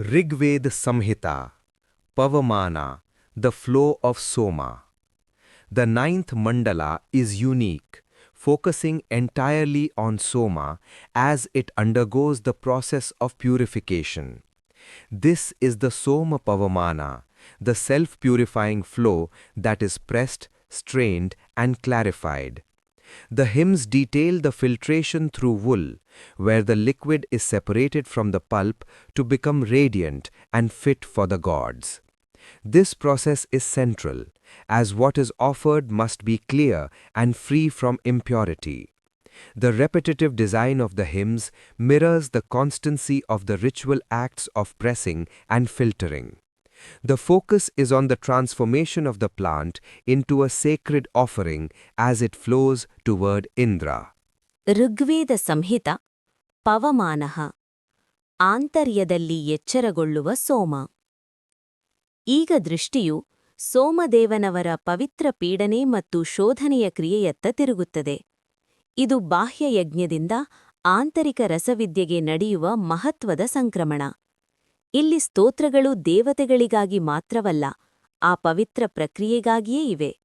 Rigveda Samhita, Pavamana, the flow of Soma. The ninth mandala is unique, focusing entirely on Soma as it undergoes the process of purification. This is the Soma Pavamana, the self-purifying flow that is pressed, strained, and clarified. The hymns detail the filtration through wool, where the liquid is separated from the pulp to become radiant and fit for the gods. This process is central, as what is offered must be clear and free from impurity. The repetitive design of the hymns mirrors the constancy of the ritual acts of pressing and filtering. The focus is on the transformation of the plant into a sacred offering as it flows toward Indra. Rigveda ಸಂಹಿತ ಪವಮಾನಃ ಆಂತರ್ಯದಲ್ಲಿ ಎಚ್ಚರಗೊಳ್ಳುವ ಸೋಮ. ಈಗ ದೃಷ್ಟಿಯು ಸೋಮದೇವನವರ ಪವಿತ್ರ ಪೀಡನೆ ಮತ್ತು ಶೋಧನೆಯ ಕ್ರಿಯೆಯತ್ತ ತಿರುಗುತ್ತದೆ. ಇದು ಬಾಹ್ಯ ಯಜ್ಞದಿಂದ ಆಂತರಿಕ ರಸವಿದ್ಯೆಗೆ ನಡೆಯುವ ಮಹತ್ವದ ಸಂಕ್ರಮಣ. ಇಲ್ಲಿ ಸ್ತೋತ್ರಗಳು ದೇವತೆಗಳಿಗಾಗಿ ಮಾತ್ರವಲ್ಲ, ಆ ಪವಿತ್ರ ಪ್ರಕ್ರಿಯೆಗಾಗಿಯೇ ಇವೆ.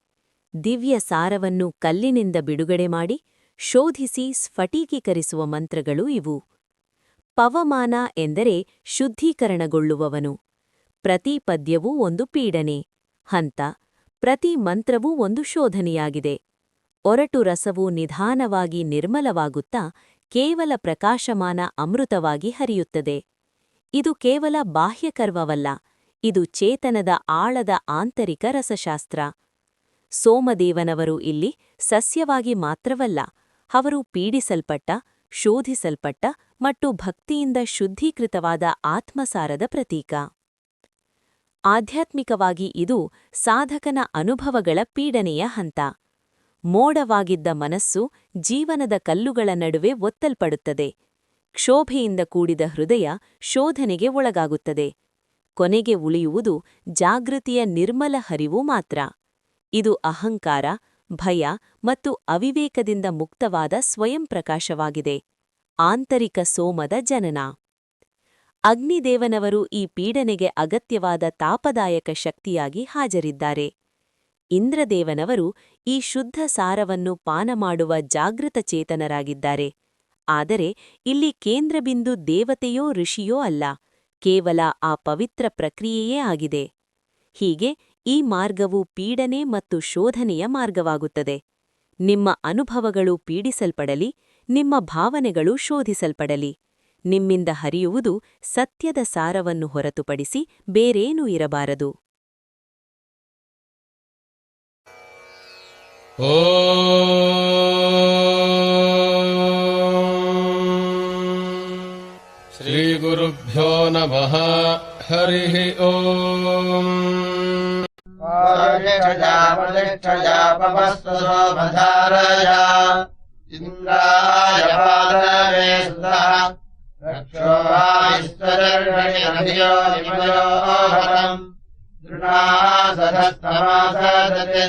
ದಿವ್ಯ ಸಾರವನ್ನು ಕಲ್ಲಿನಿಂದ ಬಿಡುಗಡೆ ಮಾಡಿ ಶೋಧಿಸಿ ಸ್ಫಟೀಕೀಕರಿಸುವ ಮಂತ್ರಗಳು ಇವು. ಪವಮಾನ ಎಂದರೆ ಶುದ್ಧೀಕರಣಗೊಳ್ಳುವವನು. ಪ್ರತಿ ಪದ್ಯವೂ ಒಂದು ಪೀಡನೆ ಹಂತ, ಪ್ರತಿ ಮಂತ್ರವೂ ಒಂದು ಶೋಧನೆಯಾಗಿದೆ. ಒರಟು ರಸವು ನಿಧಾನವಾಗಿ ನಿರ್ಮಲವಾಗುತ್ತಾ ಕೇವಲ ಪ್ರಕಾಶಮಾನ ಅಮೃತವಾಗಿ ಹರಿಯುತ್ತದೆ. ಇದು ಕೇವಲ ಬಾಹ್ಯಕರ್ವವಲ್ಲ, ಇದು ಚೇತನದ ಆಳದ ಆಂತರಿಕ ರಸಶಾಸ್ತ್ರ. ಸೋಮದೇವನವರು ಇಲ್ಲಿ ಸಸ್ಯವಾಗಿ ಮಾತ್ರವಲ್ಲ, ಅವರು ಪೀಡಿಸಲ್ಪಟ್ಟ, ಶೋಧಿಸಲ್ಪಟ್ಟ ಮತ್ತು ಭಕ್ತಿಯಿಂದ ಶುದ್ಧೀಕೃತವಾದ ಆತ್ಮಸಾರದ ಪ್ರತೀಕ. ಆಧ್ಯಾತ್ಮಿಕವಾಗಿ ಇದು ಸಾಧಕನ ಅನುಭವಗಳ ಪೀಡನೆಯ ಹಂತ. ಮೋಡವಾಗಿದ್ದ ಮನಸ್ಸು ಜೀವನದ ಕಲ್ಲುಗಳ ನಡುವೆ ಒತ್ತಲ್ಪಡುತ್ತದೆ. ಕ್ಷೋಭೆಯಿಂದ ಕೂಡಿದ ಹೃದಯ ಶೋಧನೆಗೆ ಒಳಗಾಗುತ್ತದೆ. ಕೊನೆಗೆ ಉಳಿಯುವುದು ಜಾಗೃತಿಯ ನಿರ್ಮಲ ಹರಿವು ಮಾತ್ರ. ಇದು ಅಹಂಕಾರ, ಭಯ ಮತ್ತು ಅವಿವೇಕದಿಂದ ಮುಕ್ತವಾದ ಸ್ವಯಂ ಪ್ರಕಾಶವಾಗಿದೆ. ಆಂತರಿಕ ಸೋಮದ ಜನನ. ಅಗ್ನಿದೇವನವರು ಈ ಪೀಡನೆಗೆ ಅಗತ್ಯವಾದ ತಾಪದಾಯಕ ಶಕ್ತಿಯಾಗಿ ಹಾಜರಿದ್ದಾರೆ. ಇಂದ್ರದೇವನವರು ಈ ಶುದ್ಧ ಸಾರವನ್ನು ಪಾನ ಮಾಡುವ ಜಾಗೃತ ಚೇತನರಾಗಿದ್ದಾರೆ. ಆದರೆ ಇಲ್ಲಿ ಕೇಂದ್ರಬಿಂದು ದೇವತೆಯೋ ಋಷಿಯೋ ಅಲ್ಲ, ಕೇವಲ ಆ ಪವಿತ್ರ ಪ್ರಕ್ರಿಯೆಯೇ ಆಗಿದೆ. ಹೀಗೆ ಈ ಮಾರ್ಗವು ಪೀಡನೆ ಮತ್ತು ಶೋಧನೆಯ ಮಾರ್ಗವಾಗುತ್ತದೆ. ನಿಮ್ಮ ಅನುಭವಗಳು ಪೀಡಿಸಲ್ಪಡಲಿ, ನಿಮ್ಮ ಭಾವನೆಗಳು ಶೋಧಿಸಲ್ಪಡಲಿ. ನಿಮ್ಮಿಂದ ಹರಿಯುವುದು ಸತ್ಯದ ಸಾರವನ್ನು ಹೊರತುಪಡಿಸಿ ಬೇರೇನೂ ಇರಬಾರದು. ಶ್ರೀಗುರುಭ್ಯೋ ನಮಃ. ಹರಿಃ ಓಂ. ಇಂದ್ರಾಯ ಪಾದವೇ ಸುತಃ ರಕ್ಷೋ ವಾಯುಸ್ತರರ್ಷಣಿರಭಿಯೋ ನಿಮಯೋ ಭವಂ ದೃಢಾಸಧಸ್ತಮಾಸದತೆ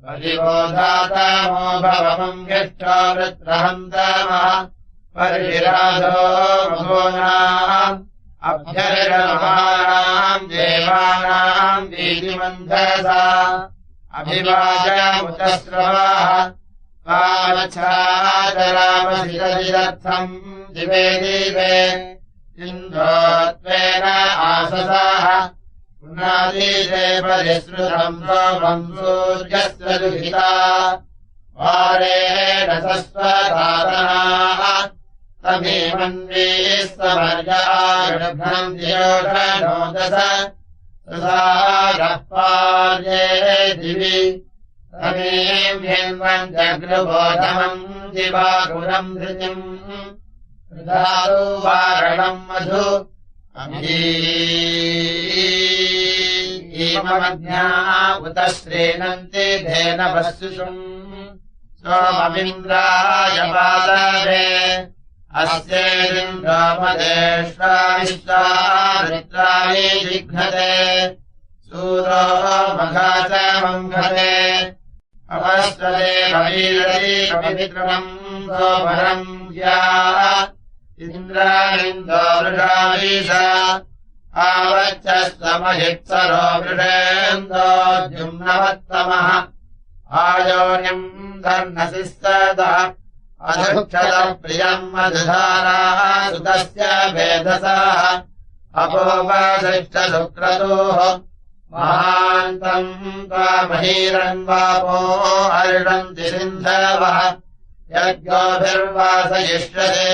ಪರಿಬೋಧಾತಮೋ ಭವಮಂ ಗೆಷ್ಟೋ ವೃತ್ರಹಂತಮಃ ಪರಿಶಿರಾಧೋ ಮಧೋನಾಂ ಅಭ್ಯರ್ಗಮಹಾನಾಂ ದೇವಾನಾಂ ದೀದಿಮಂಧಸಾ ಅಭಿವಾಜಮುತಸ್ರವಾಃ वामच्छादरामशिरर्थम् दिवे दिवे इन्द्रोत्वेन आससाः पुनादीते परिश्रुतम् सोमम् सूर्यस्य दुहिता वारेण सस्वधातनाः तमीमन्वीस्तमर्यागर्भम् द्योषणोदस सुसारः पार्ये दिवि तमेव्यन्वम् जगृबोधमम् दिवाकुरम् धृतिम् हृदातु वारणम् मधु अमीममज्ञा उत श्रीनन्ति धेनवस्सुषुम् सोममिन्द्राय पादवे अस्येन्द्रोपदेष्वा विश्वामित्राणि जिघ्नते सूरो मघा च मङ्घते अवस्वदेववीरति पवित्रम् सोमरम् या इन्द्राणिन्दो वृषावीश आवच्छस्तमहित्सरो वृषेन्दोद्युम्नवत्तमः आयोनिम् धर्नसि सदः अधुक्षतप्रियम् मधुधाराः सुतस्य भेदसाः अपोपदृष्टशुक्रतोः महान्तम् त्वामहीरन्वापो अर्षन्ति सिन्धवः यज्ञोभिर्वासयिष्यते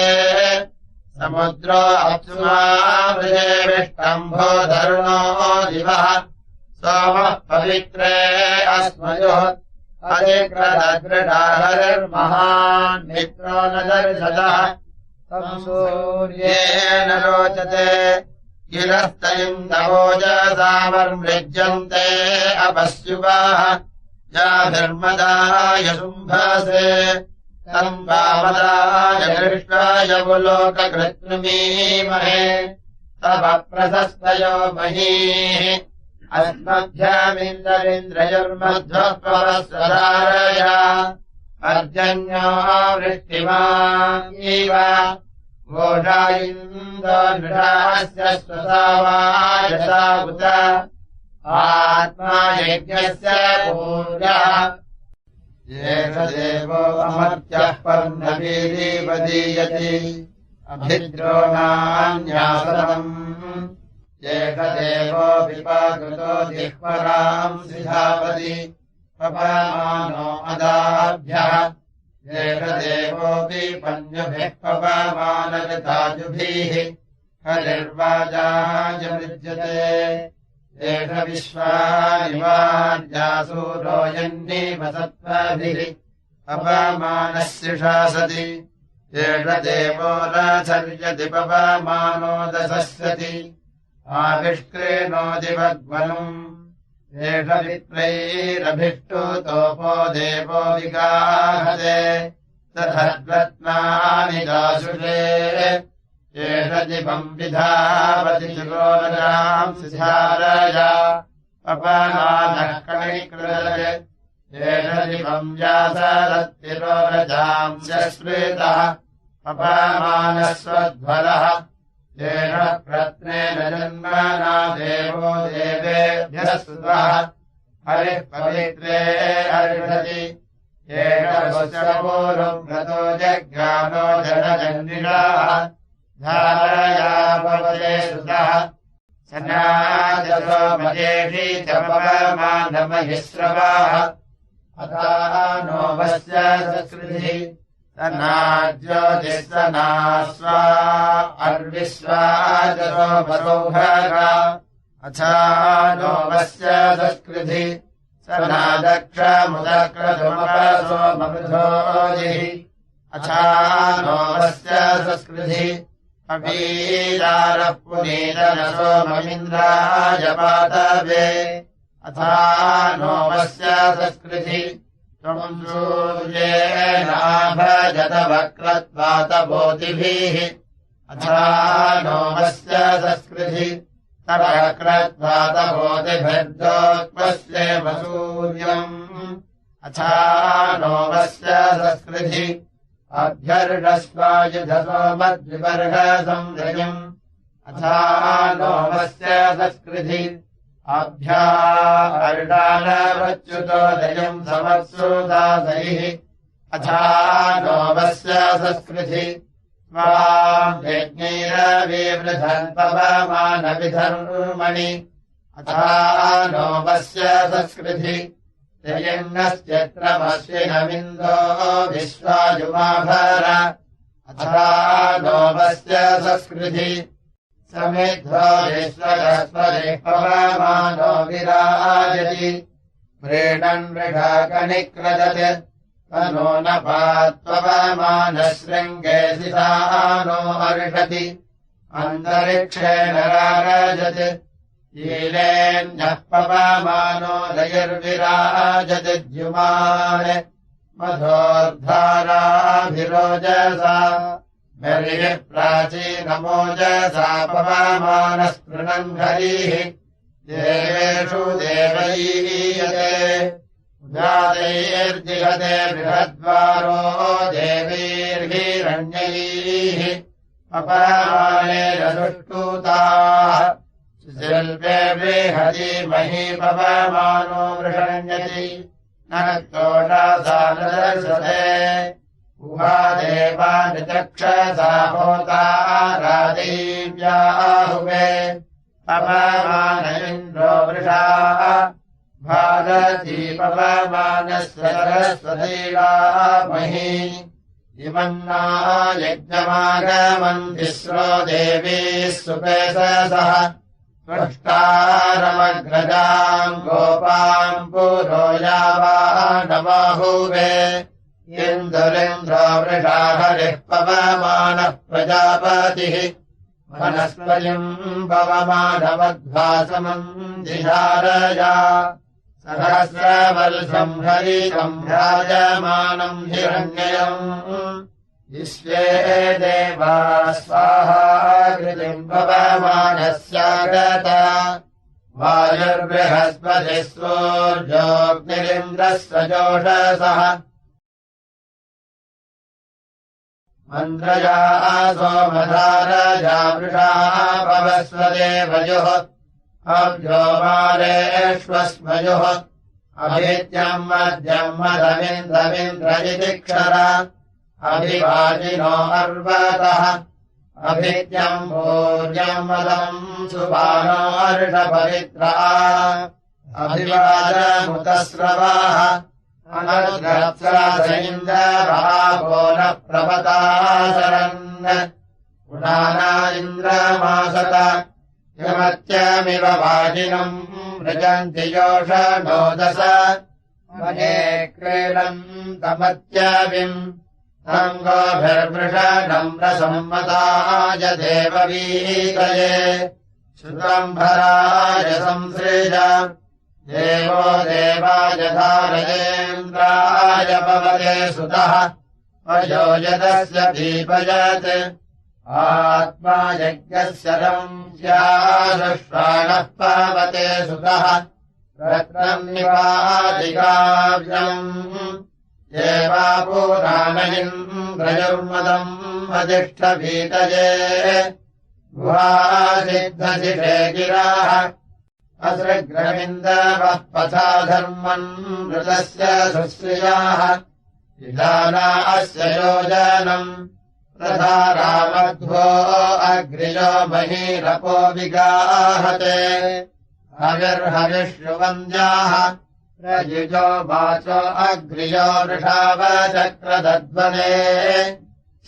समुद्रो अप्सुमावृजेविष्टम्भो धरुणो दिवः सोमः पवित्रे अस्मयोः अधिकृतदृढाहरिर्महान् मित्रो न दर्शतः तम् सूर्येण रोचते गिरस्तयुन्दवोजसामर्मृज्यन्ते अपस्युवाः याभिर्मदाय शुम्भसे तम् वामदाय कृष्णाय पुलोककृत्नुमीमहे तव प्रशस्तयो महीः अस्मभ्यमिन्द्रमिन्द्रयुर्मध्वः पवस्वधारय पर्जन्यो वृष्टिमानीव वोढा इन्दो नृढास्य स्वसावायसा उत आत्मा यज्ञस्य पूर्यः एष देवो अमर्त्यः पर्णवीरीवदीयति अभिद्रोणान्यासनम् एष देवो विपाकृतो जिह्वराम् सिधापति पपमानो अदाभ्यः एष देवोऽपि पन्युभिः पपमानकृताजुभिः हरिर्वाजायमृज्यते एष विश्वानिवार्यासूरो यन्नीवसत्त्वाभिः पपमानस्य शासति एष देवो नाचर्यति पपमानो दशस्यति आविष्क्रेणोदिवग्वनुम् एष विप्रैरभिष्टुतोपो देवो विगाहते तथद्रत्नानि दाशुषे एष दिवम् विधावति चुरोरजाम् सिधारय पपमानः कणिकृते एष दिवम् व्यासरत्तिरोरजाम् स्मृतः पपमानः स्वध्वरः एष प्रत्नेन जन्मना देवो देवेभ्यः स्तुतः हरिः पवित्रे अर्षति एष वत्सपूर्वम् व्रतो जज्ञानो जनजन्निषाः धारया भवते सुतः सनाजसो मजेषि च पवमानमहिस्रवाः अथा नो वस्य संस्कृतिः सनाज्योतिस्सनास्वा अर्विश्वाजसो वरोभगा अथा नो वस्य संस्कृतिः सनादक्षमुदक्रतुमपसो ममृधोजिः अथा नो वस्य संस्कृतिः अवीरारः पुनीतनसो ममिन्द्रायपातवे अथा नो वस्य संस्कृतिः त्वम् सूर्येणाभजत वक्रत्वातभोतिभिः अथा नो वस्य संस्कृतिः तवक्रत्वातभोतिभिर्दोत्पश्येम सूर्यम् अथा नो वस्य संस्कृतिः अभ्यर्षस्वायुधसो मद्विपर्हसंरयम् अथा नो वस्य संस्कृतिः अभ्या अर्डानवच्युतोदयम् समत्सुदासैः अथा नो वस्य संस्कृतिः स्वाम् यज्ञैरविवृधन् पवमानविधर्मणि अथा नो वस्य संस्कृतिः ययन्नश्चत्रमश्विनमिन्दो विश्वाजुमाभर अथा नो वस्य संस्कृतिः समिद्धो विश्वगस्पतिः पवमानो विराजति व्रीडन् मृगाकनिक्रदत् तनो न पात्पवमानशृङ्गे सितानो अर्षति अन्तरिक्षेण रारजत् शीलेन्यः पवमानो दयर्विराजद्युमान् मधोर्धाराभिरोजसा बलिः प्राचीनमोजसा पवमानस्पृणन् हरिः देवेषु देवैयते उदातैर्जिहते बृहद्वारो देवैर्हिरण्यैः पवमानेन सुष्टुताः शिल्पे बृहती मही पवमानो वृषण्यति न तोषासानदर्शते उभा देवानि चक्षसा होतारादेव्याहुवे पवमान इन्द्रो वृषा भारती पवमानस्य सरस्वतीला मही इमन्ना यज्ञमागमन् तिस्रो देवीः सुपेशसः त्वष्टारमग्रजाम् गोपाम् पुरो यावानमाहुवे इन्दुरिन्द्रो वृषा हरिः पवमानः प्रजापतिः वनस्पतिम् पवमानमध्वासमम् दिशारया सहस्रवर्षम् हरितम् भ्राजमानम् हिरण्ययम् विश्वे देवा स्वाहा कृतिम् पवमानस्यागता वायुर्बृहस्पतिः सूर्योऽग्निरिन्द्रस्य जोषसः मन्द्रया सोमधारया वृषा पवस्वदेवयोः अभ्यो मारेष्वस्मयोः अभित्यम् मध्यम् मदमिन्द्रमिन्द्र इति क्षरा अभिवाजिनो अर्वतः अभित्यम् भोज्यम् मदम् सुबानो अर्षपवित्रा अभिवाजमुतस्रवाः अनर्गत्सादइन्द्रभावो न प्रपतासरन् पुनाना इन्द्रमासत यमत्यमिव वाजिनम् व्रजन्ति योषणोदश मने क्रीडम् तमत्यविम् अङ्गोभिर्वृषणम् रसम्मताय देववीतये श्रुतम्भराय संसृज देवो देवाय धारयेन्द्राय पवते सुतः अयो यदस्य दीपयत् आत्मा यज्ञस्य रंस्यादुष्वाणः पवते सुतः रत्नम् निवादिकाव्यम् देवापुराणयिन्द्रयुर्मदम् अधिष्ठभीतये गुहासिद्धशिषे गिराः असृग्रविन्दवः पथा धर्मन् मृतस्य सुश्रियाः विधाना अस्य योजनम् तथा रामध्वो अग्रियो महीरपो विगाहते हविर्हविष्णुवन्द्याः प्रयुजो वाचो अग्रियो वृषावचक्रदध्वने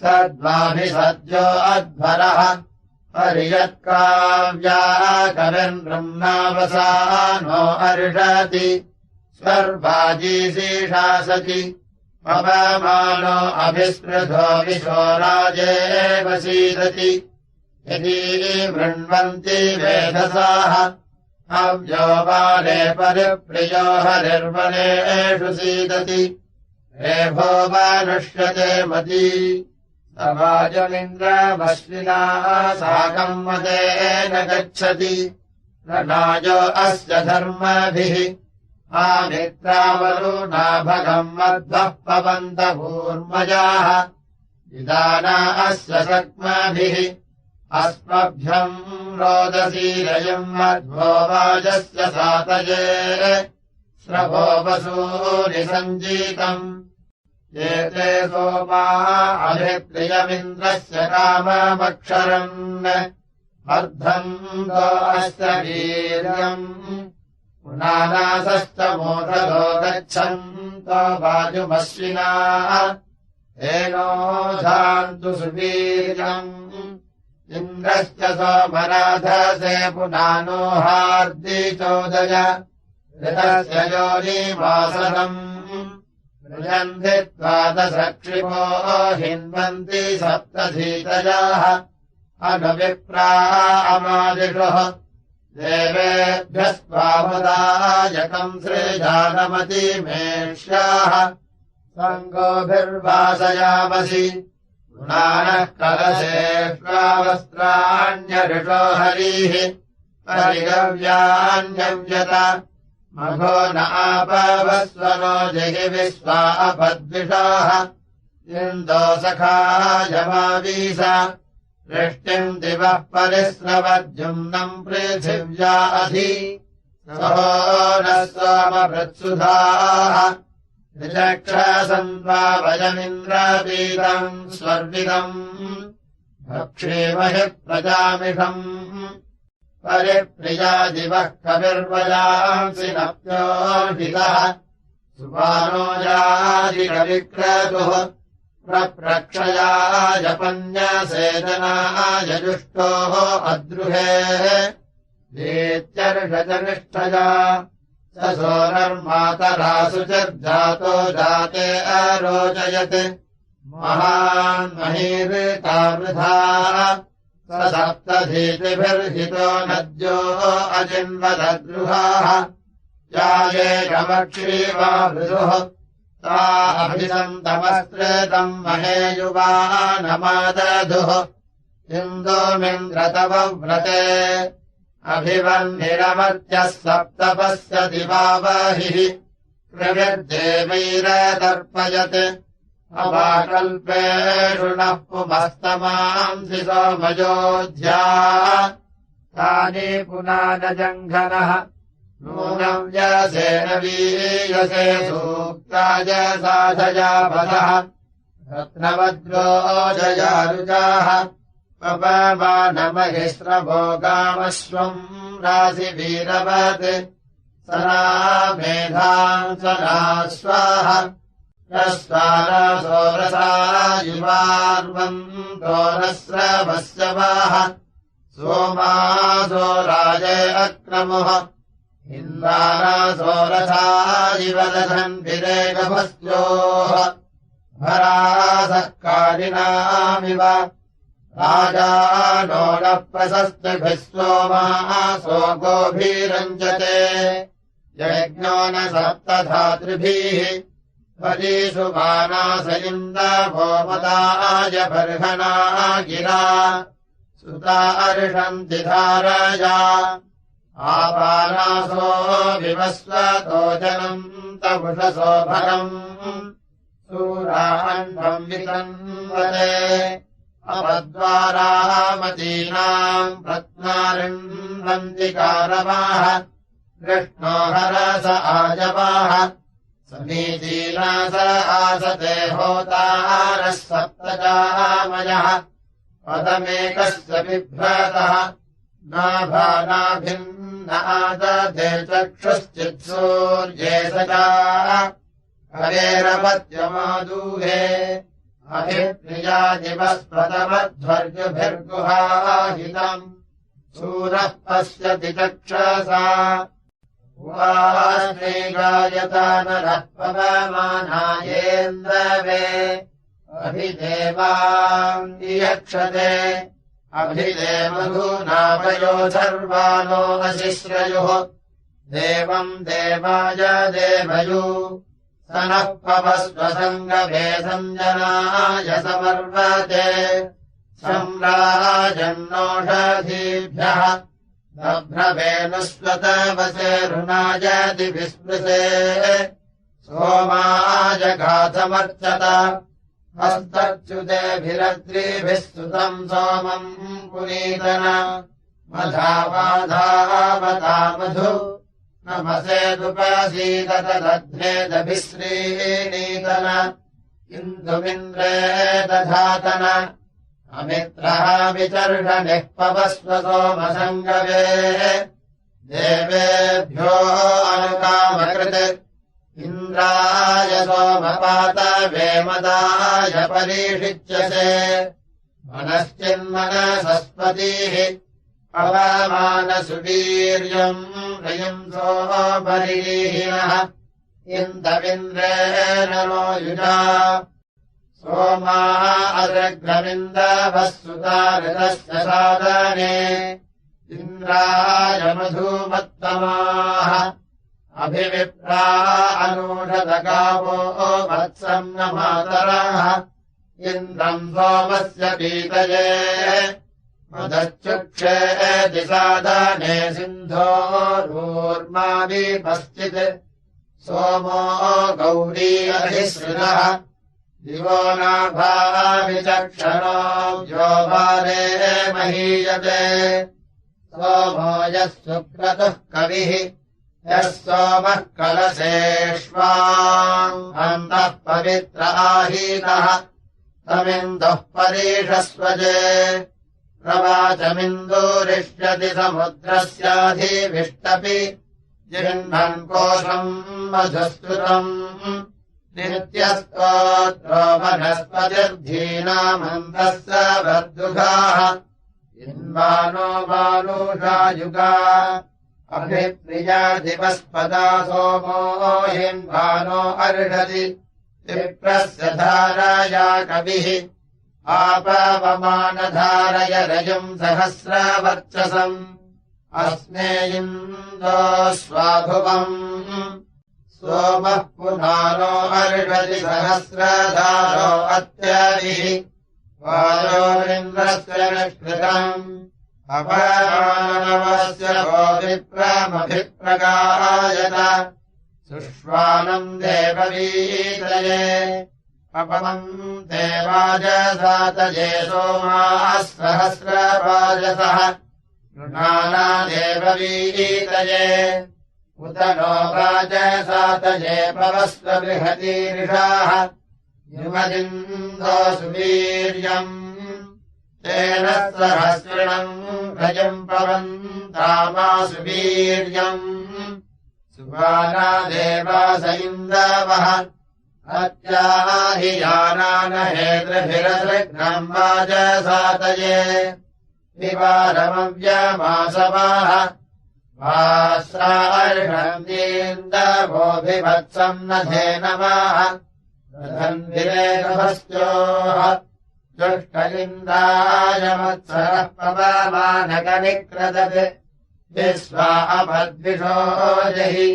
सद्वाभिसद्यो अध्वरः हरियत्काव्या कविर्ब्रह्मावसानो अर्षति सर्वाजीशीषासति पवमानो अभिस्पृधो विशो राजेव सीदति यदि वृण्वन्ति वेधसाः अव्यो बाले परिप्रियो हरिर्वनेषु सीदति रेभो वानुष्यते मती समाजमिन्द्रमश्विना साकम् मदेन गच्छति रणायो अस्य धर्मभिः आमित्रावरुणाभगम् मध्वः पवन्तभूर्मजाः विदाना अस्य सक्मभिः अस्मभ्यम् रोदसीरयम् मध्वो वाजस्य सातये स्रवो वसूनि सञ्जीतम् एते सोमा अभिप्रियमिन्द्रस्य काममक्षरन् वर्धन्तो अस्य वीर्यम् पुनानासश्च मोषधो गच्छन्तो वाजुमश्विना एनोधान्तु सुवीर्यम् इन्द्रश्च सोमराधसे पुनानो हार्दिचोदय ऋतस्य योनिवासनम् मृजन्ति द्वादशक्षिपो हिन्वन्ति सप्तधीतजाः अनुविप्रा अमादिषुः देवेभ्यः स्वामुदायकम् सृजानमतिमेष्याः सङ्गोभिर्वासयामसि पुनानः कलशेष्वावस्त्राण्यऋषो हरिः परिगव्यान्यव्यत मघो न आपवस्वनो जहि विश्वा अपद्विषाः इन्दो सखायमावीश वृष्टिम् दिवः परिस्रवद्युम्नम् पृथिव्या अधि सहो नः सोमभृत्सुधाः निचक्षसन्त्वा वयमिन्द्रपीतम् स्वर्विदम् भक्षेमहि प्रजामिषम् परिप्रिया दिवः कविर्वयांसि नप्योषितः सुपानो यादिकविक्रतुः प्रप्रक्षयाजपन्यसेदनाय जुष्टोः अद्रुहे देत्यर्षचनिष्ठया स सोनर्मातरासु चर्जातो जाते अरोचयत् महान् महीर्तावृथा स सप्तधीतिभिर्हितो नद्यो अजिन्वदद्रुहाः यायेकमक्षीवा मृदुः ता अभिसन्तमस्त्रेतम् महेयुवानमादधुः इन्दोमिन्द्रतव व्रते अभिवह्निरमर्त्यः सप्तपस्य दिवावहिः कृविर्देवैरतर्पयत् अवाकल्पेषु नः पुमस्तमांसि सोमयोध्या तानि पुनानजङ्घनः नूनम् व्यसेन वीयसे सूक्ताय साधयापदः रत्नवद्रोजयारुजाः पवमानमहिस्रभोगामश्वम् राशिवीरवत् सना मेधाम् सना स्वाहा रस्वारासोरसा युवार्वन्तोरस्रवस्यवाः सोमासो राजे अक्रमुः इन्द्रारासोरसा इव दधन्भिरेकभस्योः भरासः कारिणामिव राजानो न प्रशस्तिभिः सोमासो गोभिरञ्जते यज्ञो न सप्तधातृभिः परीषु मानास इन्द्रभोमदाय बर्हणा गिरा सुता अर्षन्ति धारया आपानासो विवस्वतो जनन्तवुषसो भरम् सूराण्डम् वितन्वते अपद्वारामतीनाम् रत्नारिण्वन्तिकारवाः कृष्णो हरस आजवाः समीचीनास आसते होतारः सप्तजामयः पदमेकस्य बिभ्रतः नाभानाभिन्न आदधे चक्षुश्चित्सूर्ये सजा हरेरपत्यमादूहे अभिप्रियादिवस्पदमध्वर्युभिर्गुहाहितम् सूरः पश्यति चक्षसा उवाश्रीगायतानरः पवमानायेन्द्रवे अभिदेवाम् नियक्षते अभिदेवधूनावयो सर्वानो अशिश्रयुः देवम् देवाय देवयु स नः पवस्वसङ्गवे सञ्जनाय समर्वते सम्राजन्नोषधीभ्यः दभ्रवेणुस्वतवसेरुणाय दिविस्पृशे सोमाय गाथमर्चत हस्तच्युतेभिरद्रिभिः स्तुतम् सोमम् पुनीतन मधावाधावता मधु नमसेदुपसीदत दध्नेदभिः श्रीनीतन इन्दुमिन्द्रे दधातन अमित्रः विचर्षणिः पवस्व सोमसङ्गवे देवेभ्यो अनुकामकृत् इन्द्राय सोमपातवे मदाय परीषिच्यसे मनश्चिन्मनसस्पतिः पवमानसुवीर्यम् रयम् सोमपरीहिणः इन्दविन्द्रेण नो युजा सोमाः अदग्रविन्दवः सुतारितस्य सादने इन्द्राय मधुमत्तमाः अभिविप्रा अनूषदगावो वत्सम् न मातरः इन्द्रम् सोमस्य पीतये मदच्चुक्षेति सादने सिन्धोरूर्माभिपश्चित् सोमो गौरी अधिसृतः दिवो नाभाविचक्षणो व्योभारे महीयते सोमो यः सुक्रतुः कविः यः सोमः कलशेष्वाम् अन्तः पवित्र आहीनः तमिन्दुः परीषस्वजे प्रवाचमिन्दूरिष्यति समुद्रस्याधिविष्टपि जिह्नन् कोशम् मधुस्तुतम् नित्यस्तोत्रो वनस्पतिर्धीनामन्तः स वर्दुघाः इन्वानो बालूषायुगा अभिप्रिया दिवस्पदा सोमो हिन्वानो अर्हति विप्रस्य धाराया कविः आपवमानधारय रजम् सहस्रवर्चसम् अस्मे इन्दो स्वाभुवम् सोमः पुनानो अर्हति सहस्रधारो अत्यभिः वायोरिन्द्रस्य निष्कृतम् अपमानवस्य वो विप्रमभिप्रगायत सुष्वानम् देववीतये अपमम् देवाजसातये सोमाः सहस्रवाजसः नृणाना देववीतये उत नो वाजसातये पवस्व बृहतीरिषाः युमदिन्दो सुवीर्यम् तेन सहस्रिणम् भजम् पवन्तामासु वीर्यम् सुवाना देवास इन्दवः अत्याहि यानानहेद्रभिरसृघ्नम् वाजसातये विवारमव्यमासवाः वास्रार्षन्दीन्दवोऽभिवत्सम् न धेनवाः रथन्विरेकभस्त्योः दुष्टलिन्दायमत्सरः पवमानकनिक्रदत् विश्वा अपद्विषो जहि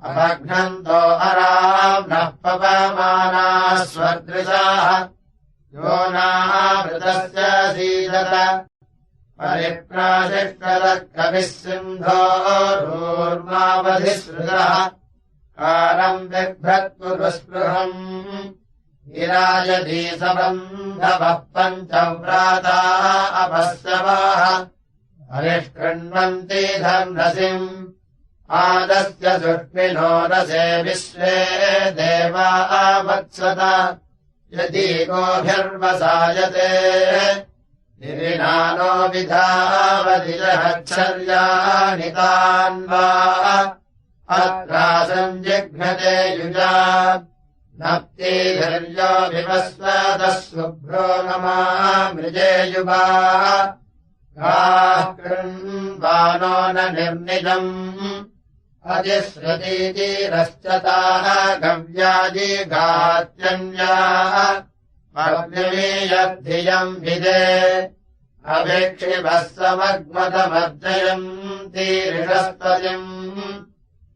अपघ्नन्तो अराम्नः पवमानाः स्वदृशाः यो नामृतस्य सीदत परिप्राशिष्टरः कविः सिन्धोरूर्मावधिसृतः कारम् बिभ्रत्पुरुस्पृहम् विराजधीसबन्धवः पञ्चव्राता अपश्यवाः हरिष्कृण्वन्ति धर्मसिम् आदस्य सुष्मिनो रसे विश्वे देवा वत्सत यदि गोभिर्वसायते निरिनानो विधावदिजहच्छर्याणि तान्वा अत्रासञ्जिघ्नते युजा नप्तिधर्यो विवस्वतः शुभ्रो नमा मृजेयुवा गाः कृण्वानो न निर्निजम् अधिश्रुतीतिरश्चताः गव्याजिघात्यन्याः अग्निमीयद्धियम् विदे अभिक्षिभः समग्मतमर्जयम् तीरिषस्पतिम्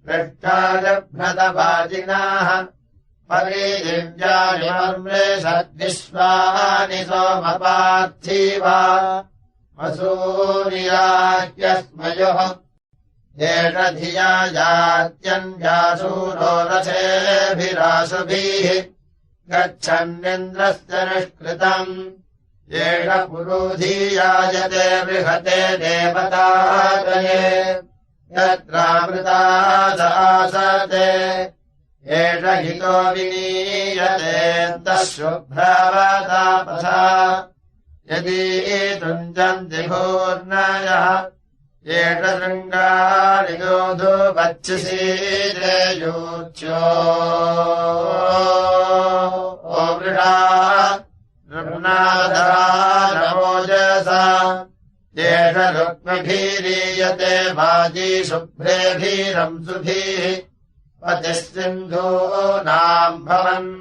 पृष्ठाजभ्रतवाजिनाः परिदिव्यानि मर्मृषद्विश्वानि सोमपार्थिवा वसूनियाह्यस्मयोः एष धिया यात्यन्यासूरो रथेभिराशुभिः गच्छन्निन्द्रस्य निष्कृतम् एष पुरोधीयायते बृहते देवतादये यत्रामृतादासते एष हितो विनीयतेऽन्तः शुभ्रवतापसा यदि तुञ्जन्ति भूर्नयः एष शृङ्गारि योधो वच्छसीते यूच्यो वृषा नृम्नादानमोजसा एष रुक्मिभिरीयते वाजी शुभ्रेभिरम् सुभिः पतिः सिन्धूनाम् भवन्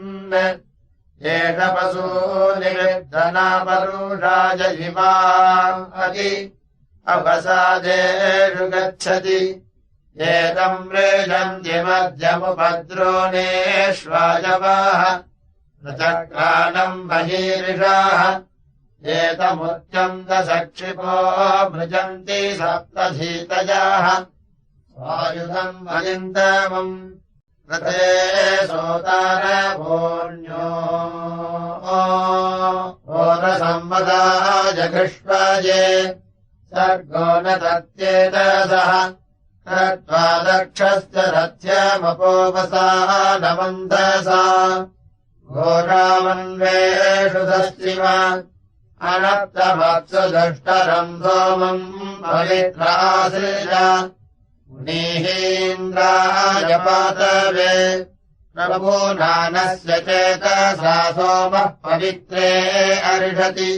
एष पशूनिविद्धनापरुषाय इवामि अवसादेषु गच्छति एतम् मृजन्त्यमद्यमुपद्रोणेष्वायवाः न चक्राणम् बहीरिषाः एतमुत्यन्तसक्षिपो मृजन्ति सप्तधीतजाः स्वायुधम् अनिन्दमम् रते सोतारभून्यो ओरसम्मदा जघृष्वजे सर्गो न तत्येतसः कृत्वा दक्षस्य रथ्यमपोपसानमन्थसा घोरामन्वेषु दस्तिम अनप्तमत्सु दुष्टरम् सोमम् पवित्रासृज मुनीहीन्द्राय पातवे प्रभूनानस्य चेतसा सोमः पवित्रे अर्षति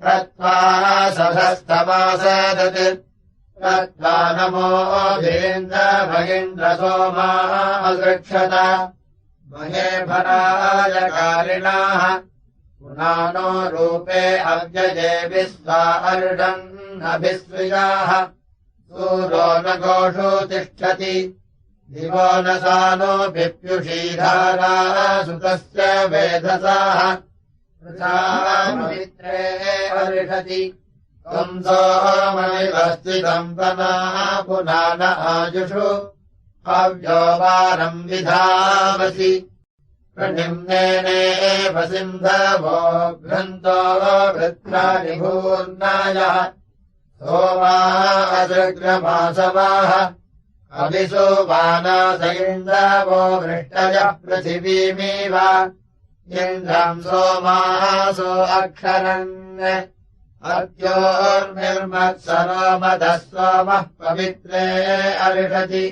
कृत्वा सधस्तमासदत् कृत्वा नमोऽभीन्द्रभगीन्द्रसोमागृक्षत महेभरायकारिणाः पुनानो रूपे अव्यये विश्वा अर्षन्नभिस्विजाः सूरो न गोषु तिष्ठति दिवो न सानो बिप्युषीधारा सुतस्य वेधसाः पवित्रे अर्षति त्वम् सोममिव स्थितम् तनः पुनान आजुषु अव्यो वारम् विधावसि प्रनिम्नेनेव सिन्धवो घ्रन्तो वृत्राणिभूर्नायः सोमादृग्रमासवाः अभिसु वानास इन्द्रवो वृष्टयः पृथिवीमिव इन्द्रम् सोमासो अक्षरन् अद्योर्निर्मत्सरो मदः सोमः पवित्रे अर्षति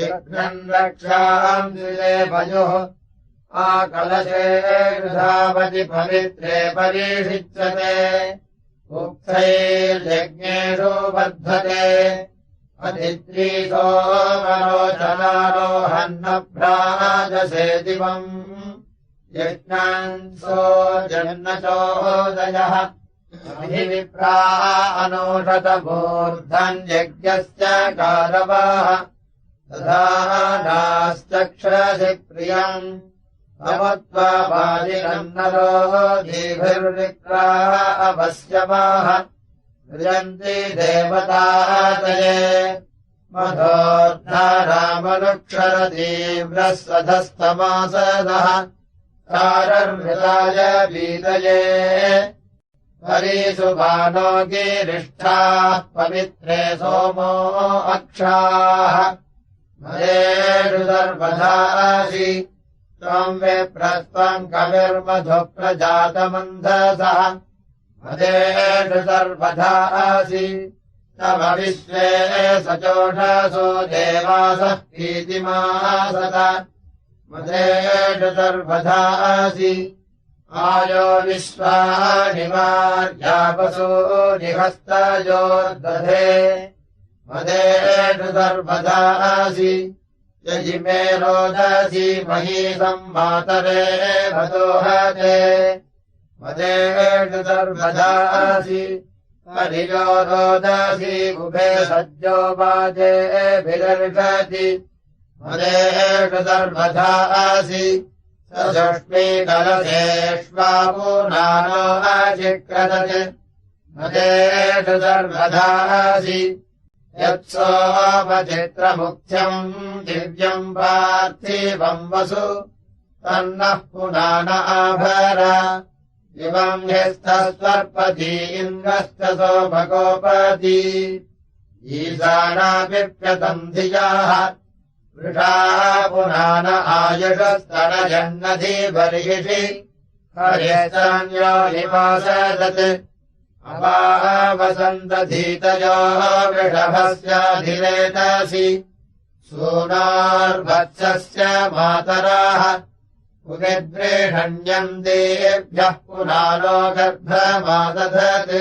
इघ्नम् रक्षाम् द्विजेवयोः आकलशे धावति पवित्रे परीषिच्यते उक्थैर्यज्ञेषु वर्धते अदित्री सोमरोचनारोहन्नभ्राजसे दिवम् यज्ञांसो जन्नचोदयः अभिविप्रा अनोषतमूर्धन् यज्ञस्य कारवाः तथा नाश्चक्षसि प्रियम् अमत्वादिनन्नरो दीभिर्विप्राः अवश्यवाः प्रियन्ति देवतातये मधोर्धारामनुक्षरतीव्रः सधस्तमासदः तारर्मृताय वीतये परीसुभानो गिरिष्ठाः पवित्रे सोमो अक्षाः मदेषु सर्वधासि त्वम् विप्रस्त्वम् कविर्मधुप्रजातमन्धसः मदेषु सर्वधासि तव विश्वे सचोषसो देवासः प्रीतिमासत मदेषु सर्वधासि आयो विश्वानि मार्यापसो निहस्तयोर्दधे मदेषु सर्वधासि यजिमे रोदसी मही सम्मातरे भदोहते मदेषु सर्वधासि परियो रोदसी उभे सज्जो वाजेभिर्षति मदेषु सर्वधासि सजुष्मी कलशेष्वापुनानो अचिक्रदते मदेषु सर्वधासि यत्सोमचित्रमुख्यम् दिव्यम् पार्थिवम् वसु तन्नः पुनान आभर इवम् ह्यस्तस्वर्पति इन्द्रश्च सोमगोपति ईशानापिप्यतम् धियाः वृषाः पुनान आयुषस्तनजन्नधि बर्हिषि हर्यस्तन्यो निवासदत् अवावसन्तधीतयो वृषभस्याधिरेतसि सूनार्वत्सस्य मातराः उदिद्रेषण्यम् देभ्यः पुनानो गर्भमादधत्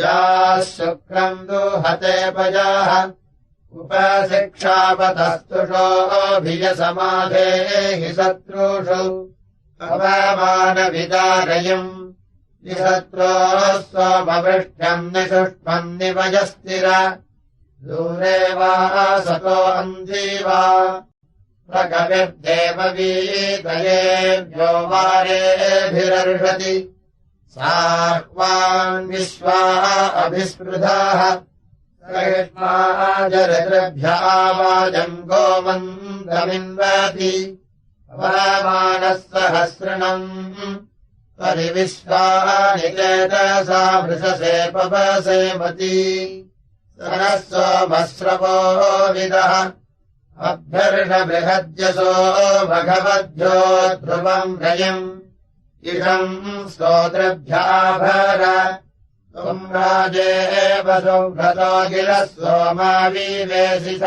याः शुक्रम् दुहते पजाः उपशिक्षापतस्तुषोभियसमाधेहि शत्रुषु अवमानविदारयम् निशत्रोः स्वमवृष्टम् निषुष्मम् निवयस्थिर दूरे वा सतो अन्धीवा प्रकविर्देववीतयेभ्यो वारेभिरर्षति साह्वान् विश्वा अभिस्पृधाः सहिष्माजरद्रभ्य आवाजम् गोमन्तमिन्वति पवमानः सहस्रणम् परिविश्वानि चेतसा वृषसे पवसेमति सरः सोमश्रवो विदः अभ्यर्षबृहद्यसो भगवद्भ्यो ध्रुवम् रयम् इषम् स्तोत्रभ्याभर त्वम् राजेव सुव्रतो गिरः सोमाविवेशिष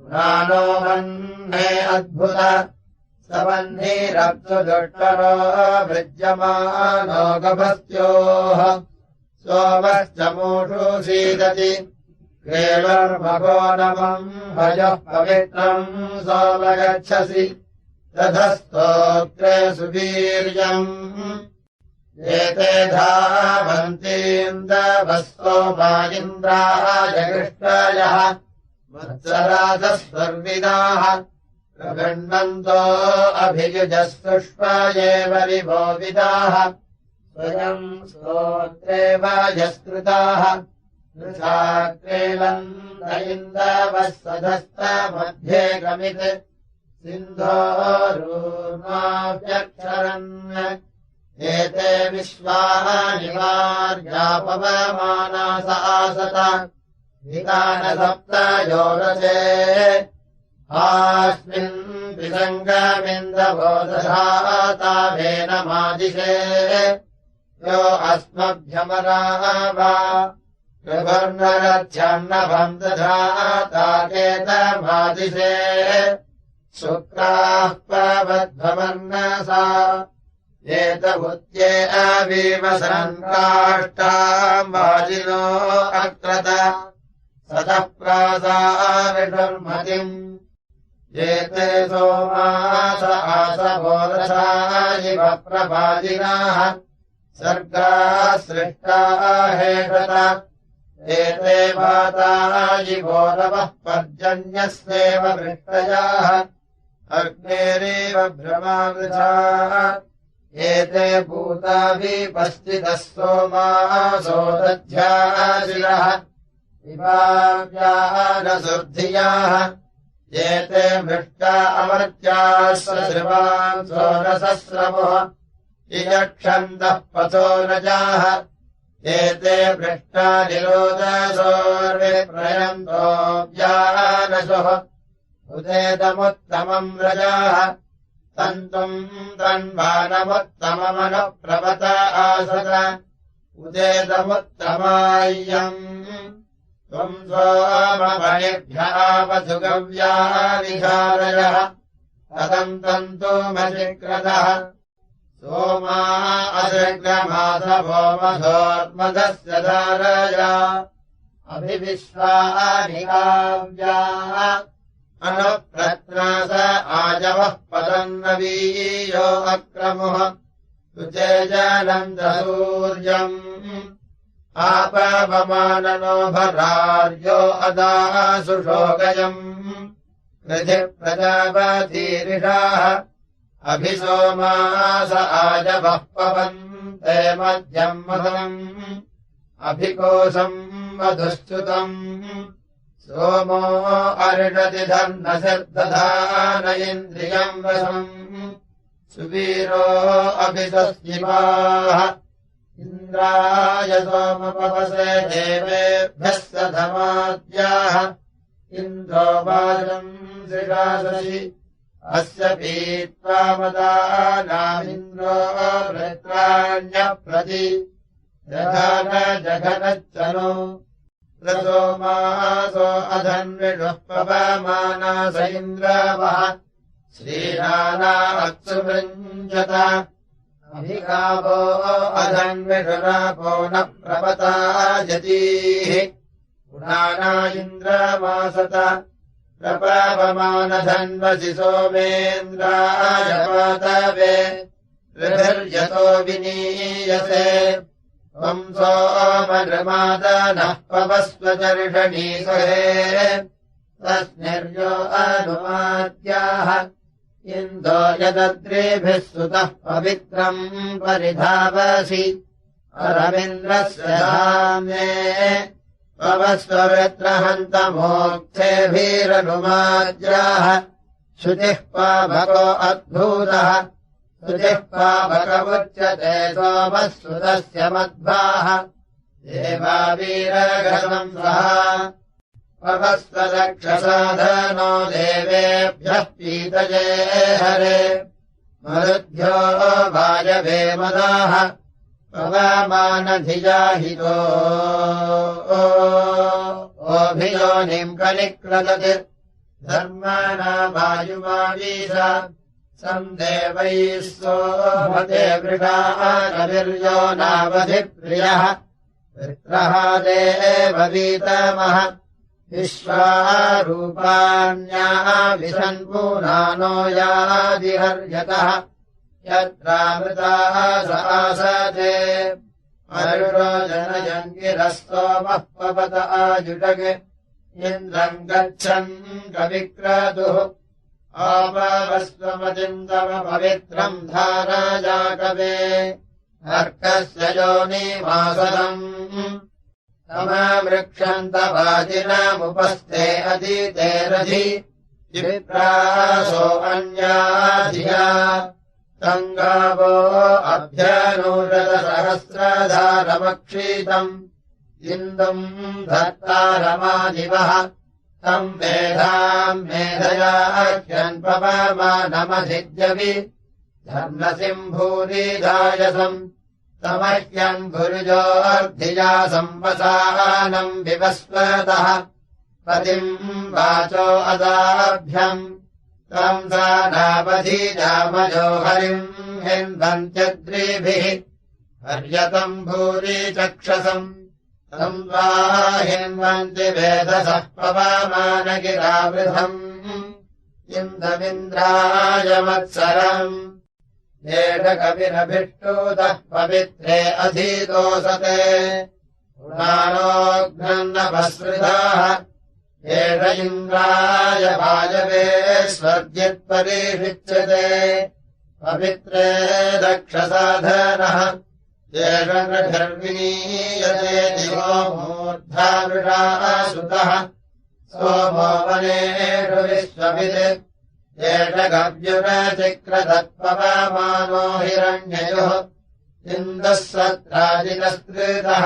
पुराणो वह्ने अद्भुत सवह्निरप्सु दुष्टरो भृज्यमानो गभस्त्योः सोमश्च मूषु सीदति क्रीडुर्मघो नमम् भजः पवित्रम् सोमगच्छसि ततस्तोत्रे सुवीर्यम् एते धावन्तीन्द्रवः सोमा इन्द्राय कृष्णायः वत्सराजस्वर्विदाः प्रगण्वन्तो अभियुजस्तुष्पायेव रिवो विदाः स्वयम् स्तोत्रे वाजस्कृताः नृषाक्रीलन्द इन्दवः सधस्तमध्ये गमित् सिन्धोरूर्माभ्यक्षरन् एते विश्वानि वार्यापवमानास आसत वितानसप्तयोरसे आस्मिन् विसङ्गमिन्दवोदधातावेन मादिशे यो अस्मभ्यमराव प्रभर्नरथ्यन्नभम् दधाताकेतमादिशे शुक्राः पवद्भवर्णसा एतभुत्ये अवीवसन्काष्ठाम् वाजिनो अक्रत सतः प्रासाविषुर्मतिम् एते सोमास आसभोरसा इव प्रभाजिनाः सर्गाः सृष्टाः हेषत एते वातायिभोरवः पर्जन्यस्येव वृष्टयाः अग्नेरेव भ्रमावृथाः एते भूताभिपस्थितः सोमासो दध्याशिरः विभाव्यानसुर्धियाः एते मृष्टा अमर्त्याः सश्रवान् सोरसस्रवः इयक्षन्तः पथो रजाः एते मृष्टा निरोधसोर्विप्रयन्तो व्यानसुः उदेतमुत्तमम् रजाः तन्तुम् तन्वानमुत्तममनुप्रवत आसत उदेतमुत्तमाय्यम् त्वम् सोममणिभ्यावसुगव्या विहारयः तदम् तन्तुमचिक्रतः सोमा अदृग्रमासभो मधोर्मधस्य धारया अभिविश्वानि काव्याः अनुप्रत्रास आजवः पदन्नवीयो अक्रमुः सुचेजनन्दसूर्यम् आपवमाननो भरार्यो अदासुषोगयम् कृधिप्रजापतीरिषाः अभिसोमास आजवः पवन्ते मध्यम् मधुम् अभिकोशम् मधुश्च्युतम् सोमो अर्षति धर्मसिर्दधान इन्द्रियम् वशम् सुवीरो अभिसस्तिवाः इन्द्राय सोमपवसे देवेभ्यः सधमाद्याः इन्द्रो वाजम् सृषासि अस्य पीत्वा मदानामिन्द्रो वृत्राण्यप्रति जघनच्चनो रसोमासो अधन्विषुः पवमानास इन्द्रावः श्रीराना अत्सुभृञ्जत अभिगावो अधन्विषुरापो न प्रपता यतीः पुराणा इन्द्रमासत प्रपवमानधन्वसि सोमेन्द्राय पातवे ऋभिर्यतो विनीयसे त्वम् सोमनृमादनः पवस्वचर्षणीसहे तस्मिर्यो अनुमाद्याः इन्दो यदद्रेभिः सुतः पवित्रम् परिधावसि अरविन्द्रस्य धाम्ने पवस्वमित्रहन्तमोक्षेभिरनुमाज्याः शुचिः पावको अद्भूतः शुचिः पावकमुच्यते सोमः सुतस्य मध्वाः देवावीरघनम् सः पवस्वदक्षसाधनो देवेभ्यः पीतये हरे मरुद्भ्यो वायवे मदाः पवमानधिजाहितो ओभियोनिम् कनिक्रदति धर्माणा वायुमावीश सन्देवैः सोमते वृषानविर्यो नावधिप्रियः वृत्रः देववीतमः विश्वारूपाण्याः विषन्पूनानो यादिहर्यतः यत्रामृताः स आसते मरुषो जनयङ्गिरस्तोमः पवत आजुषगे इन्द्रम् गच्छन् कविक्रतुः आपवस्वमतिम् तव पवित्रम् धाराजाकवे अर्कस्य योनिमासनम् तमवृक्षन्तवाजिनमुपस्थे अदितेरधि विप्रासो अन्याधिया तङ्गावो अभ्यनूरसहस्रधारमक्षीतम् इन्दुम् धत्तारमादिवः तम् मेधाम् मेधयाख्यन्पवमानमधिद्यवि धर्मसिम्भूरिधायसम् तमह्यम् भुरुजोऽर्धिया संवसानम् विवस्वतः पतिम् वाचो अदाभ्यम् तम् सा नावधीजामजो हरिम् हिन्वन्त्यद्रिभिः हर्यतम् भूरि चक्षसम् तम् वा हिन्वन्ति वेदसः पवमानगिरावृधम् इन्दमिन्द्राय मत्सरम् येष कविरभिष्टोदः पवित्रे अधीतोसते पुराणोऽघ्नन्नभस्मृताः येष इन्द्राय वायवे स्वर्ग्यत्परीषिच्यते पवित्रे दक्षसाधनः येष नृभिर्विनीयते दिवो मूर्धा वृषा सुतः सोमो वनेषु विश्ववित् येष गव्युरचिक्रदत्पवमानो हिरण्ययोः इन्दः सत्राजिनस्कृतः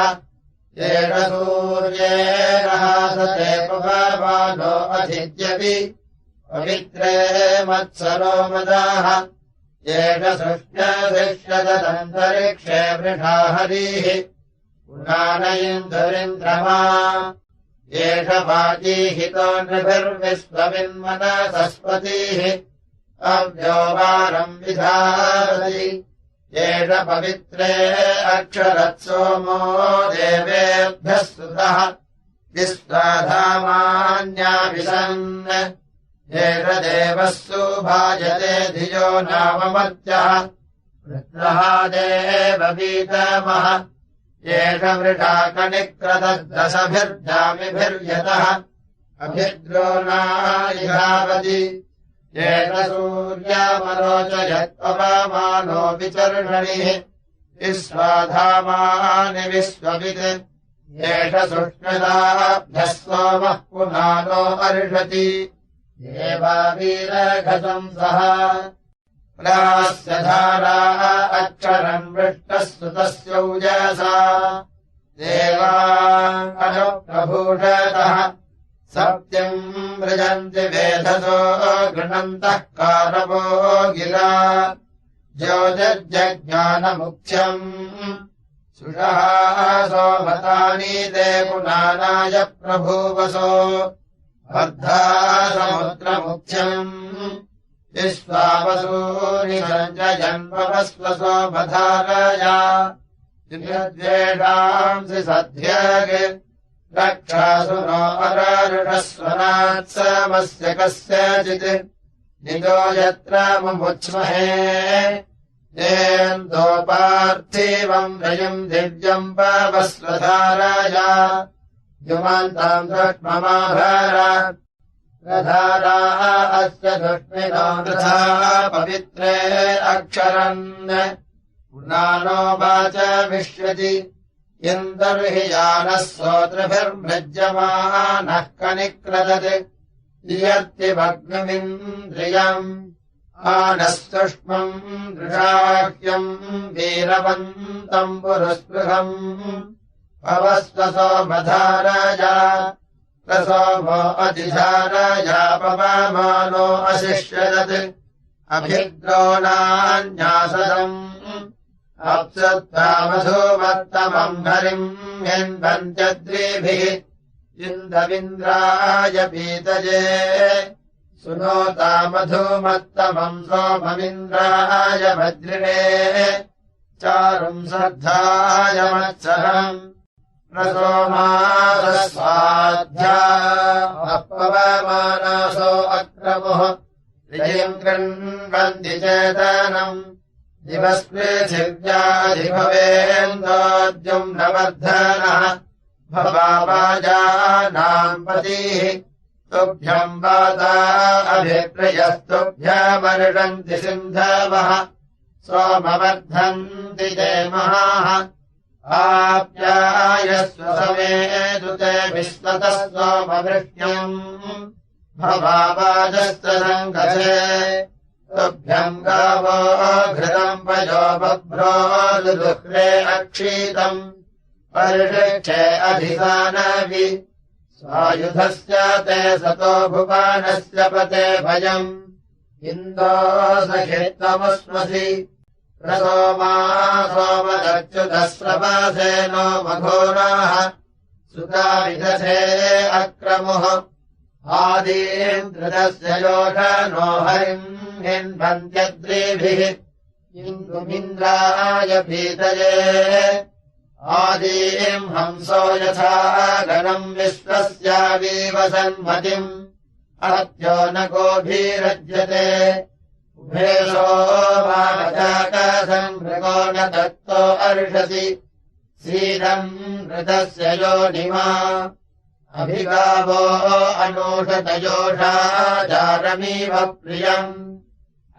येष सूर्येण हासते पवमानो अधिद्यवि पवित्रे मत्सरो मदाः येष सृष्ट्यधिष्यदन्तरिक्षे वृषा हरिः पुराण इन्दुरिन्द्रमा येष वाजीहितो नृभिर्विश्वविन्मनसस्पतिः अव्यो वारम् विधारति येष पवित्रे अक्षरत्सोमो देवेभ्यः सुतः विश्वाधामान्याविशन् येष देवः सुभाजते धियो नाममर्त्यः वृत्रः देववीतमः येष वृषा कनिक्रदशभिर्जामिभिर्यतः अभिद्रोणायिहावति येष सूर्यमरोचयत्पवमानो विचर्षणिः विश्वाधामानि विश्ववित् येष सुष्मिताभ्यः सोमः पुनानो अर्षति देवावीरघसम् सः प्रास्य धाराः अक्षरम् वृष्टः सुतस्यौजसा देवानुप्रभूषतः सत्यम् वृजन्ति वेधसो गृणन्तः कारवो गिरा ज्योतिर्जज्ञानमुख्यम् सुषः सोमतानि ते पुनानाय प्रभूवसो अर्धा समुद्रमुख्यम् विश्वावसूनि सञ्जयन्वस्वसो बधारया द्वेषांसि सध्यग् रक्षासु नो अरारुषस्वनात्समस्य कस्यचित् निजो यत्र मुमुच्महे येन्दोपार्थिवम् रयम् दिव्यम् पवस्वधारया युमान्ताम् दुष्ममाभर प्रधाराः अस्य दुष्मिनो वृथा पवित्रे अक्षरन् पुनानो वाच विश्वति इन्दर्हि यानः सोतृभिर्मृज्यमानः कनिक्रदत् इयर्तिमग्निमिन्द्रियम् आनस्तुष्मम् दृशाह्यम् वीरवन्तम् पुरुस्पृहम् पवस्वसो मधाराजा प्रसोमो अधिधाराजा पवमानो अशिष्यदत् अभिद्रोणान्यासदम् अप्सत्वा मधुमत्तमम् हरिम् हिन्वन्त्यद्रिभिः इन्दविन्द्राय पीतये सुनोता मधुमत्तमम् सोममिन्द्राय भद्रिणे चारुम् श्रद्धाय मत्सहम् प्रसोमासस्वाध्या अपवमानासो अक्रमुः ऋजयम् कृण्वन्ति चेतनम् दिवस्पृथिव्याधिभवेन्दोद्युम् न वर्धनः भवाजानाम् पतिः तुभ्यम् वाता अभिप्रियस्तुभ्यमर्षन्ति सिन्धवः सोमवर्धन्ति ते महाः आप्यायस्व समेदुते विश्वतः सोमवृष्ण्यम् भवावाजस्तसङ्गते तुभ्यम् गावो घृतम् पयो बभ्रो दुदुह्रे अक्षीतम् परिषक्षे अधिसानवि स्वायुधस्य ते सतो भुवानस्य पते भयम् इन्दो सखित्वमुष्मसि प्रसोमा सोमदच्युतस्रपासेनो मघोराः सुताविदधे अक्रमुः आदीन्द्रदस्य योषनो हरिम् हिन्वन्त्यद्रिभिः इन्दुमिन्द्राय पीतये आदीम् हंसो यथा गणम् विश्वस्यावीवसन्मतिम् अहत्यो न गोभीरज्यते उभेशो वाचाकसम् मृगो न दत्तो अर्षसि सीदम् मृतस्य योनिमा अभिगावो अनूषतयोषा जारमीव प्रियम्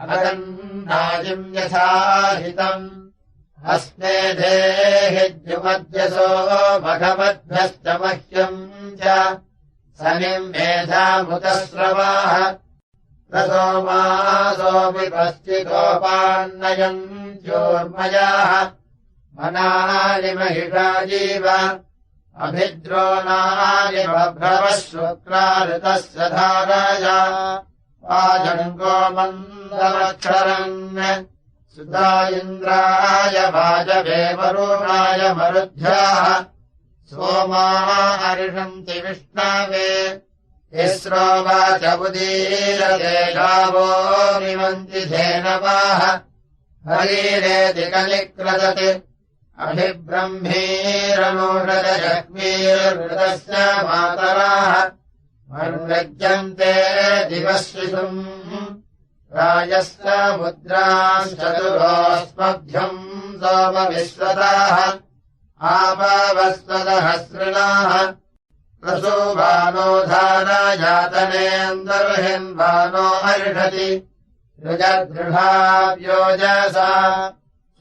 अगन्नाजिम् यथाहितम् अस्मे देहिद्युमध्यसो मघमद्भ्यश्च मह्यम् च सनिम् मेधामुतस्रवाः प्रसोमासो विपश्चितोपान्नयम् ज्योर्मयाः मनानि महिषा जीव अभिद्रोणानि बभ्रवः शुक्राऋतस्य धाराया वाजङ्गो मन्दमक्षरन् सुधा इन्द्राय वाजवे वरुणाय मरुद्भ्याः सोमा अर्षन्ति विष्णवे इस्रो वाच उदीरते गावो निमन्ति धेनवाः हरीरेति कलिक्रदत् अभिब्रह्मीरनूषदजह्मीर्वृतस्य मातराः मन्वज्यन्ते दिवशिषुम् राजस्य मुद्राम् चतुरोऽस्मभ्यम् सोमविश्वताः आपवस्वदहस्रिणाः प्रसूभानो धाराजातनेन्दर्हिन्वानो अर्षति ऋजदृढाव्योजसा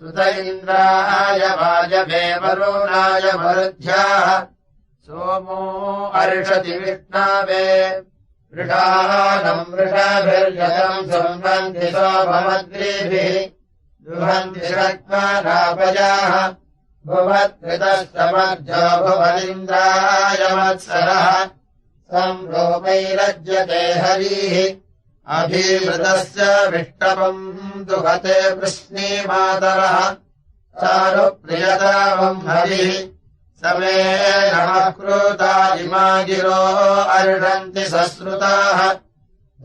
सुत इन्द्राय वाजवे वरुणाय मरुद्भ्याः सोमो अर्षति विष्णवे वृषानम् वृषभिर्यतम् संवन्ति सोममद्रिभिः दुहन्ति षट्परापजाः भुवत्कृतस्तमर्जो भुवनिन्द्राय मत्सरः संरोमैरज्यते हरिः अभीमृतस्य विष्टपम् दुहते वृष्णीमातरः चारुप्रियतामम् हरिः समे नमः कृता इमा गिरो अर्षन्ति सश्रुताः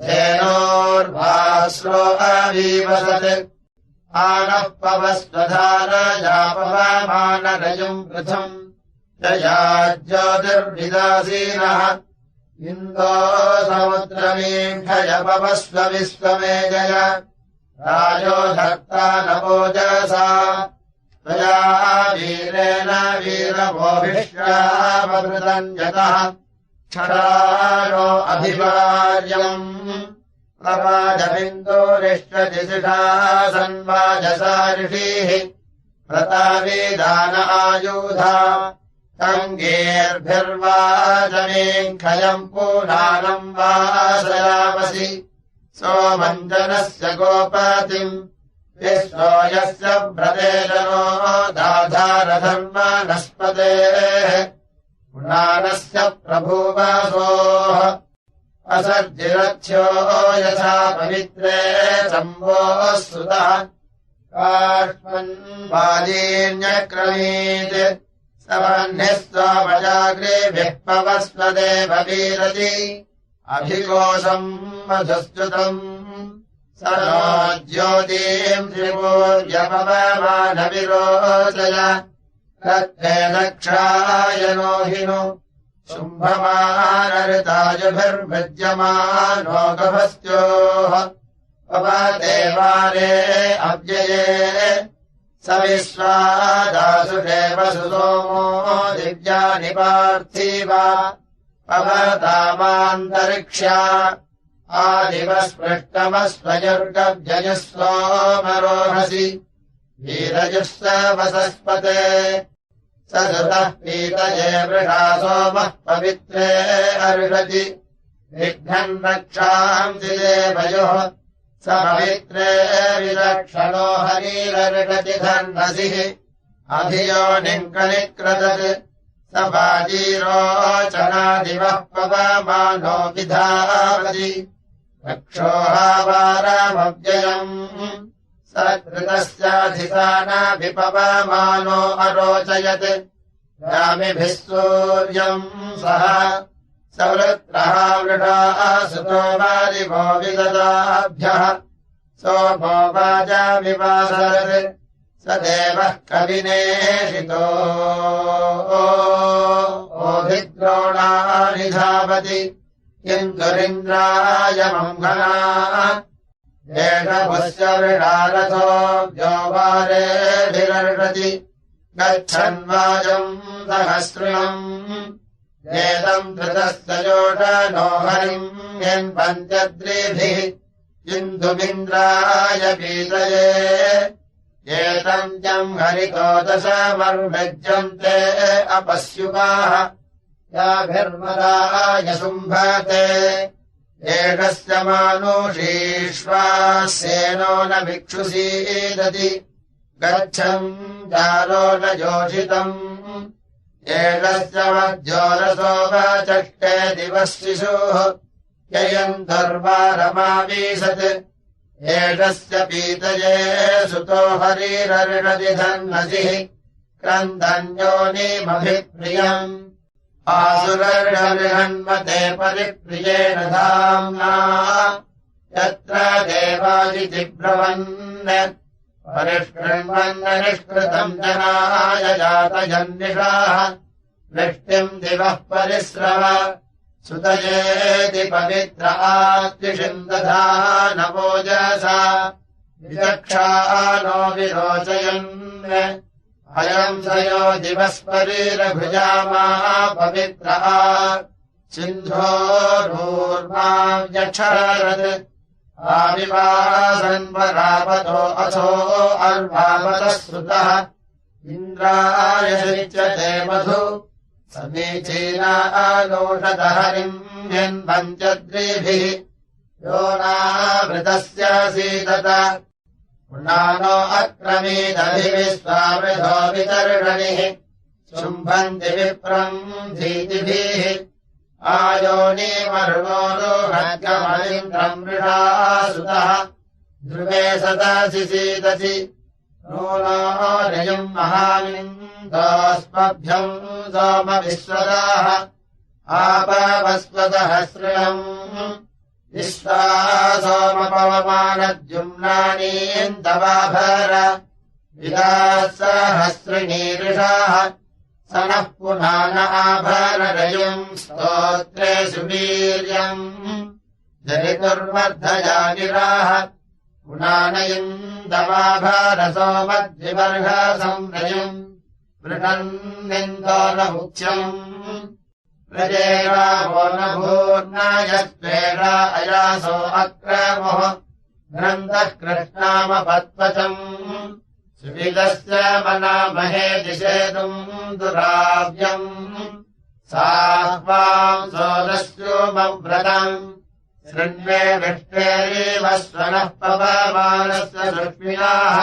धेनोर्भास्रो अवीवसत् आनः पवस्वधारयापवमानरयुम् पृथम् यया ज्योतिर्विदासीनः इन्दो समुद्रमीक्षय पवस्व विश्वमेजय राजो धत्ता नवोजसा त्वया वीरेण वीरमोभिष्यामवृतम् यतः क्षराणो अभिवार्यम् प्रवाजबिन्दोरिष्टदिशिषा सन्वाजसा ऋषीः प्रतावेदान आयुधा तङ्गेर्भिर्वाजमेऽङ्खयम् पूनानम् वासयामसि सोमञ्जनस्य गोपतिम् विश्वो यस्य व्रतेजनो दाधारधर्मनस्पतेः पुनानस्य प्रभुवसोः असर्जिरथ्यो यथा पवित्रे शम्भोः सुतः काष्मन्वाजीन्यक्रमीत् सवह्निः स्वमजाग्रेभिः पवस्वदेव वीरति अभिकोशम् मधुश्च्युतम् स नो ज्योतिम् त्रिपूर्यपवमानविरोचय रत्ने दक्षायनो हिनु शुम्भमानऋतायुभिर्भृज्यमानो गभस्त्योः पवदेवारे अव्यये स विश्वादासुरेव सुसोमो दिव्यानि पार्थिवा पवतामान्तरिक्ष्या आदिवस्पृष्टमस्वयुर्गव्ययुः वीरजुः वसस्पते स सुतः पीतये वृषा सोमः पवित्रे अर्षति विघ्नम् रक्षांसि देवयोः स पवित्रे विलक्षणो हरिरर्षति धर्मसिः अधियोनिम् कनिक्रदत् स वाजीरोचनादिवः पवमानो विधावति रक्षोहावारमव्ययम् स कृतस्याधिसानाभिपवमानो अरोचयत् रामिभिः सूर्यम् सह सवृत्रः वृषाः सुतो वारिवो विददाभ्यः सोमो वाजामिवासरत् स देवः कविनेषितो ओभिद्रोणानि धावति किन्तुरिन्द्राय मङ्गना एषभुस्य वृषारथो व्योवारेभिरर्षति गच्छन्वाजम् सहस्रिणम् एतम् धृतस्य योषनो हरिम् यन्पञ्चद्रिभिः इन्दुमिन्द्राय पीतये एतम् जम् हरितो दशमर्भज्यन्ते अपस्युपाः याभिर्मदाय शुम्भते एषस्य मानुषीष्वास्येनो न भिक्षुसीदति गच्छम् जालो न जोषितम् एषस्य मज्जोरसो वचष्टे दिवः शिशुः ययम् दुर्वारमावीशत् एषस्य पीतये सुतो हरिरर्षति धन्नसिः क्रन्दन्योनिमभिप्रियम् आसुरर्षन्मते परिप्रियेण धाम्ना यत्र देवादिब्रवन् परिष्कृण्वन्न निष्कृतम् जनाय जातजन्निषाः वृष्टिम् दिवः परिस्रव सुतयेति पवित्र आत्विषिम् दधानवोजसा विचक्षानो विरोचयन् अयम् सयो दिवस्परिरभुजामा पवित्र सिन्धोरूर्माम् यक्षरत् आविवासन्वरापतो अथो अर्वापतः श्रुतः इन्द्राय शिच्यते मधु समीचीना आलोषत हरिम् यन्पञ्चद्रिभिः यो नावृतस्य सीदत पुनानो अक्रमीदभिविश्वावृधो वितर्षणिः शुम्भन्ति विप्रम् धीतिभिः आयोनिमरुणोरुहद्गमलिन्द्रम् वृषासुतः ध्रुवे सदासि सीदसि नूनो नियम् महामिन्दोऽस्मभ्यम् सोमविश्वदाः आपवस्वदहस्रिणम् विश्वा सोमपवमानद्युम्नानीन्दवाभर विदाः सहस्रिणीरुषाः स नः पुनान आभररयम् स्तोत्रे सुवीर्यम् जनितुर्वर्धयागिराः पुनानयिन्दवाभरसोमद्विवर्गसंरयम् वृणन्निन्दो न मुख्यम् प्रजेरावो न भूर्नायस्त्वेषा अयासो अक्रमोः ग्रन्थः कृष्णामपत्वचम् सुविदस्य मनामहे दिशेतुम् दुराव्यम् साह्वाम् सोदस्योमव्रतम् शृण्वे विष्णेरिव स्वनः पवमानस्य सुष्मिनाः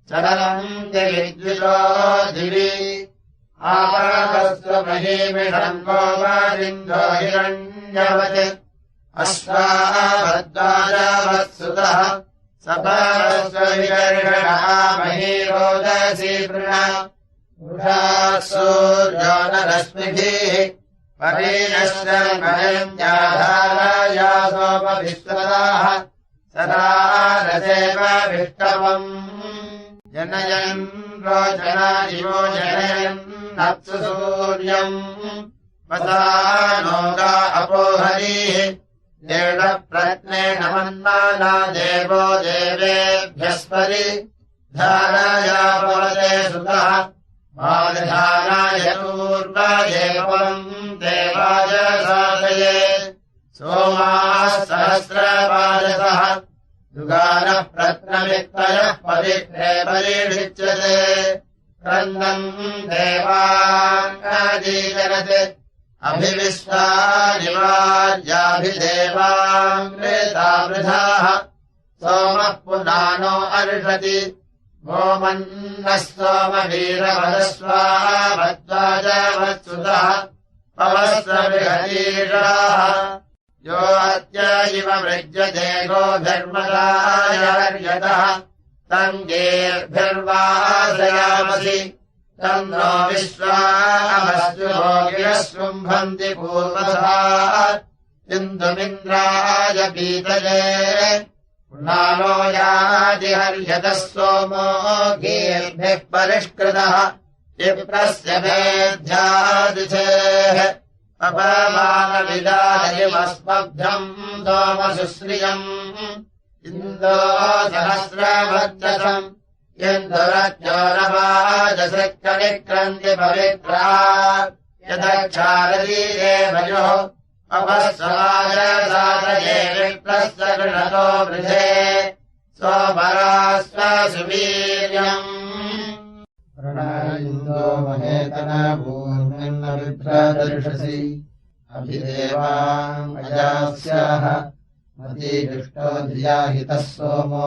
चलनम् दिविद्विषो दिवि आपरतस्व महीमिषम् गोमारिन्दो हिरण्यवत् अश्वाभद्वाजावत्सुतः सपारस्व विकर्षणः महीरोदसी वृण पुरुषाः सूर्यो न रश्मिभिः परिणश्यन्मयञ्जाधारायासोपविश्वदाः सदा रसेवविष्टवम् जनयन् रोचना इवो जनयन्नप्सु सूर्यम् वसानोगा अपोहरीः देवप्रत्नेन मन्नाना देवो देवेभ्यस्परि धाराया भवते सुतः बालधाराय पूर्वदेवम् देवाय साधये सोमाः सहस्रपादसः युगानः प्रत्नमित्तयः पवित्रे परीक्षिच्यते क्रन्दम् देवाङ्गीकरते अभिविश्वा निवार्याभिदेवामृतावृधाः सोमः पुनानो अर्षति गोमन्नः सोमवीरवदस्वामध्वाजवत्सुतः पवस्व बृहतीषाः यो अद्य इव वृज्यते गोधर्मरायर्यतः तम् गेर्भिर्वासयामसि तन्नो विश्वामस्युभोगिरः शुम्भन्ति पूर्वथा इन्दुमिन्द्राय पीतये पुनानो यादिहर्यतः सोमो गीर्भिः परिष्कृतः विप्रस्य भेद्यादिशेः अपमानविदादिमस्मभ्यम् सोमसुश्रियम् इन्दो सहस्रवर्चसम् इन्दुरज्योरवाजसृक्कनिक्रन्ति पवित्रा यदक्षारती देवयोः अपस्वाजसादये विप्रस्य गृणतो वृधे सोमरास्व सुवीर्यम् इन्दो महेतनभूमिन्न विभ्रदर्शसि अभिदेवाम् अजास्याः मतीदुष्टो धिया हितः सोमो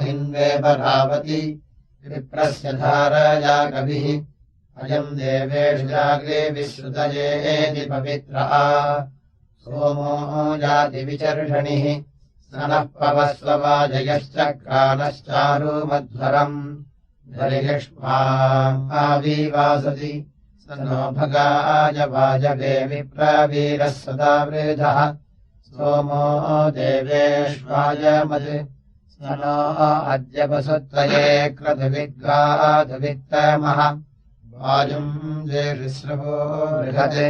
हिन्वे बलावति विप्रस्य धारया कविः अयम् देवेषु जाग्रे विश्रुतयेति पवित्रः सोमो जाति विचर्षणिः सनः पवस्ववाजयश्चक्रानश्चारुमध्वरम् धरिष्माम् आविवासति स नो भगाय वाजवे विप्रवीरः सदा वृधः सोमो देवेष्वायमत् स नो अद्य वसुत्वये क्रतुविद्गाधुवित्तमः वायुम् देशिश्रवो बृहत्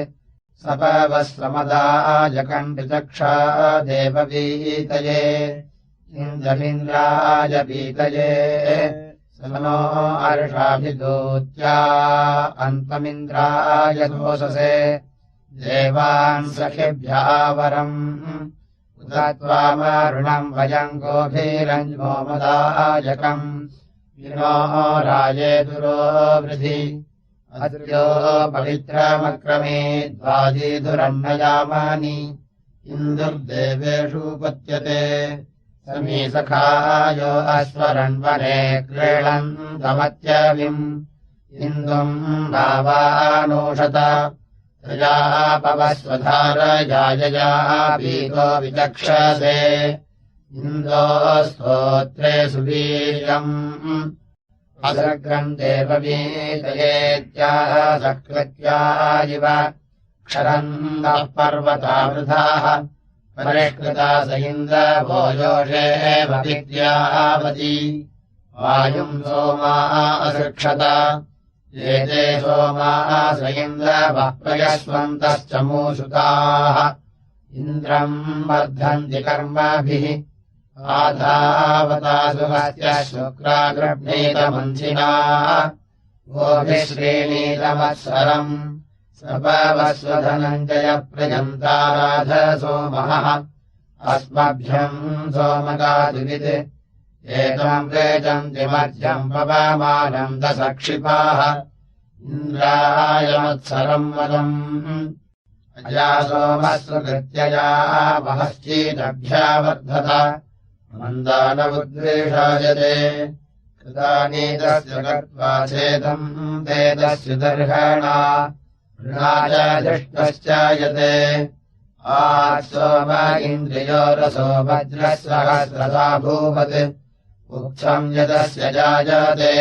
सपवस्वमदायकण्डिचक्षा देववीतये इन्द्रमिन्द्राय पीतये स नो अर्षाभिदूत्या अन्तमिन्द्राय सोषसे देवान् सखिभ्यः वरम् उत त्वामरुणम् वयम् गोभिरञ्जोमदायकम् विनो राजेतुरो वृधि अद्यो पवित्रमक्रमे द्वाजीधुरन्नयामानि इन्दुर्देवेषु पत्यते समी सखायो अश्वरन्वने क्रीडन्तमत्यविम् इन्दुम् भावानोषत प्रजापवस्वधारयायया पीतो विचक्षसे इन्दो स्तोत्रे सुवीर्यम् असग्रम् देववीतयेत्याः सकृत्या इव क्षरन्दः पर्वतावृथाः परिष्कृता स इन्द्रभो योषेव विद्यावती वायुम् सोमा असृक्षत एते सोमा स इन्द्रवः प्रयस्वन्तश्च मूषुताः इन्द्रम् वर्धन्ति कर्मभिः आधावतासुहस्य शुक्रागृह्णीतमन्थिना गोभिः श्रीणीतमत्सरम् सपवस्वधनञ्जय प्रजन्ताराध सोमः अस्मभ्यम् सोमगादिवित् एतम् रेचन्ति मध्यम् पवमानम् दशक्षिपाः इन्द्राय मत्सरम् वदम् अजा सोमस्य कृत्यया महश्चीदभ्यावर्धत मन्दानमुद्वेषायते कृतानीतस्य कृत्वा चेदम् वेदस्य दर्हणा ऋणाय सोम इन्द्रियो रसो वज्रसहस्रता भूवत् उक्थम् यदस्य जायते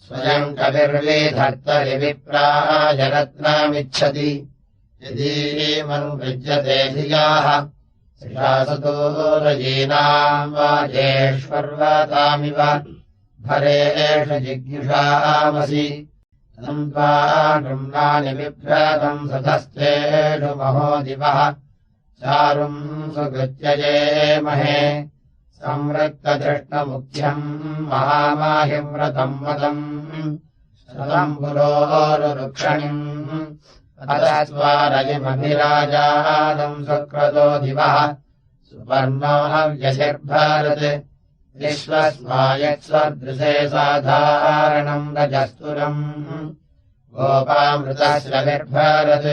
स्वयम् कविर्विधर्तरि विप्राय रत्नमिच्छति यदीमनुवृज्यते धियाः शिशासतोरयीनाम् वाजेष्वर्वतामिव भरेषु जिज्ञुषामसि त्वा गृह्णानि बिभ्रतम् सतस्तेषु महो दिवः चारुम् सुकृत्यये महे संवृत्तदृष्टमुख्यम् महामाहिम् व्रतम् वदम् शतम् पुरोरुक्षणिम् अतस्वारयिमभिराजादम् सुक्रतो दिवः सुपर्णो हव्यशिर्भारत् विश्वस्मायत्स्वदृशे साधारणम् रजस्तुरम् गोपामृतस्य विर्भारत्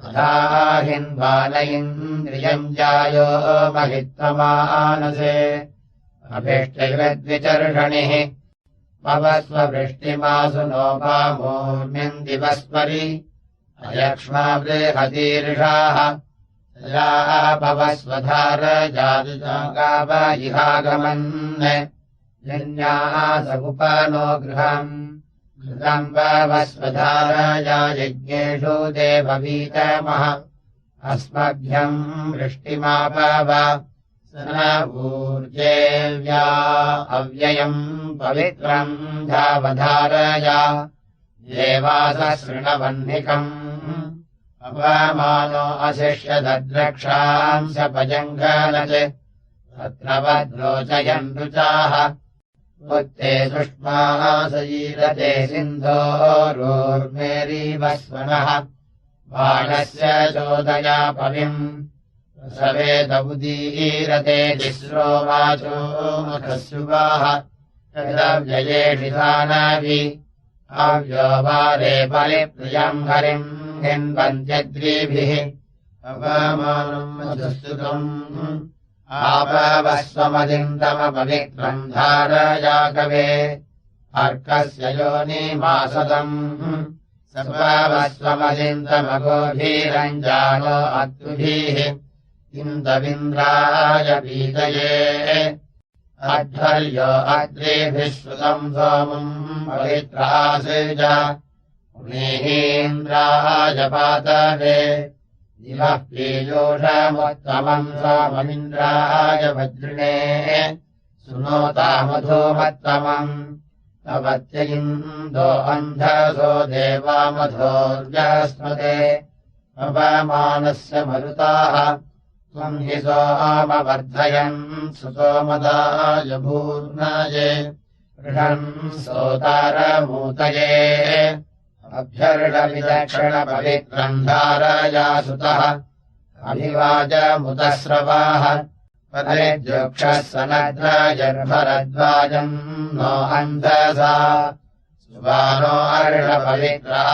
अधाहिन्वानयिन्द्रियम् जायो महित्वमानसे अभिष्टैवद्विचर्षणिः पवस्ववृष्टिमासु नोपामोऽन्यम् दिवस्परि अयक्ष्मा बृहतीर्षाः पवस्वधारजागाव इहागमन् जन्यासगुपनो गृहम् घृतम् पवस्वधारजा यज्ञेषु देववीतमः अस्मभ्यम् वृष्टिमापव स न ऊर्जेव्या अव्ययम् पवित्रम् धावधारया देवासशृणवह्निकम् अपमानो अशिष्यदद्रक्षाम् स पजङ्घनत् तत्र वद्रोचयन् रुचाः उत्ते सुष्मासयीरते सिन्धोरोर्मेरीवस्वनः बाणस्य चोदया पविम् सवेद उदीरते तिस्रो वाचो मखस्युवाः तदव्ययेषिधानाभि अव्यो वारे बलिप्रियम् हरिम् हिन्वन्त्यद्रीभिः अपमानम् मधुस्तुतम् आपवस्वमदिन्दमपवित्रम् धारया कवे अर्कस्य योनिमासदम् सपवस्वमदिन्दमगोभीरञ्जानो अत्तुभिः इन्दविन्द्राय पीतये अध्वर्यो अद्रेभिः श्रुतम् सोमम् पवित्रासेज पुनीहीन्द्राय पातवे दिवः पीयूषमुत्तमम् सोममिन्द्राय वज्रिणे सुनोतामधूमत्तमम् तवत्य इन्दो अन्धसो देवामधोर्यस्मते अपमानस्य मरुताः त्वम् हि सोमवर्धयन् सुसोमदाय भूर्नाये वृषन् सोतारमूतये अभ्यर्षविलक्षणपवित्रम् धारया सुतः अभिवाजमुतस्रवाः परेद्योक्षः सनद्राजर्भरद्वाजम् नो अन्धसा सुबानो अर्षपवित्रः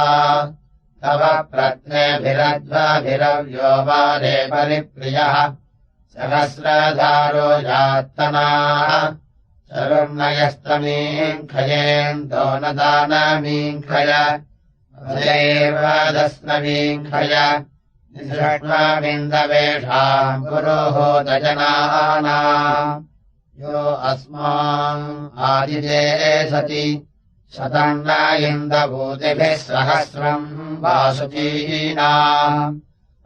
तव प्रत्नेभिरध्वाभिरव्यो वारे परिप्रियः सहस्रधारो जात्तनाः शरुर्णयस्तमीङ्खयेन्दो न दानमीङ्खय अदेवदस्नमीङ्खय निसृष्टामिन्दवेषाम् पुरोहोतजनानाम् यो अस्मान् आदिते सति शतम् न इन्दभूतिभिः सहस्रम् वासुकीनाम्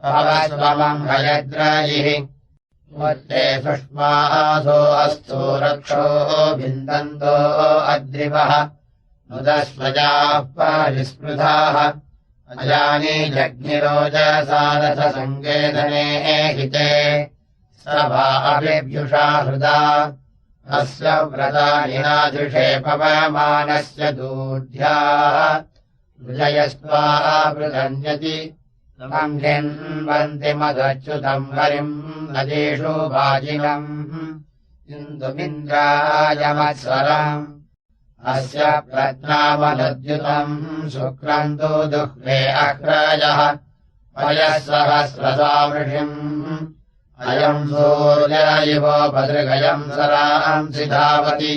भवस्वमम् हयद्रयिः त्वत्ते सुष्मासो अस्तु रक्षो भिन्दन्तो अद्रिवः नुदस्वजाः परिस्पृधाः अजानी जग्निरोजसारसङ्गेदने हिते सभा अभिभ्युषा हृदा अस्य व्रतानि नादृशे पवमानस्य दूर्ध्याः विजयस्त्वा पृथन्यति तमम् हिन्वन्ति मदच्युतम् हरिम् नदीषु वाजिनम् इन्दुमिन्द्रायमत्सरम् अस्य प्रज्ञामनुद्युतम् शुक्रम् तु दुह्वे अग्रजः पयः सहस्रसामृषिम् अयम् सूर्य इवोपदृगयम् सरांसि धावति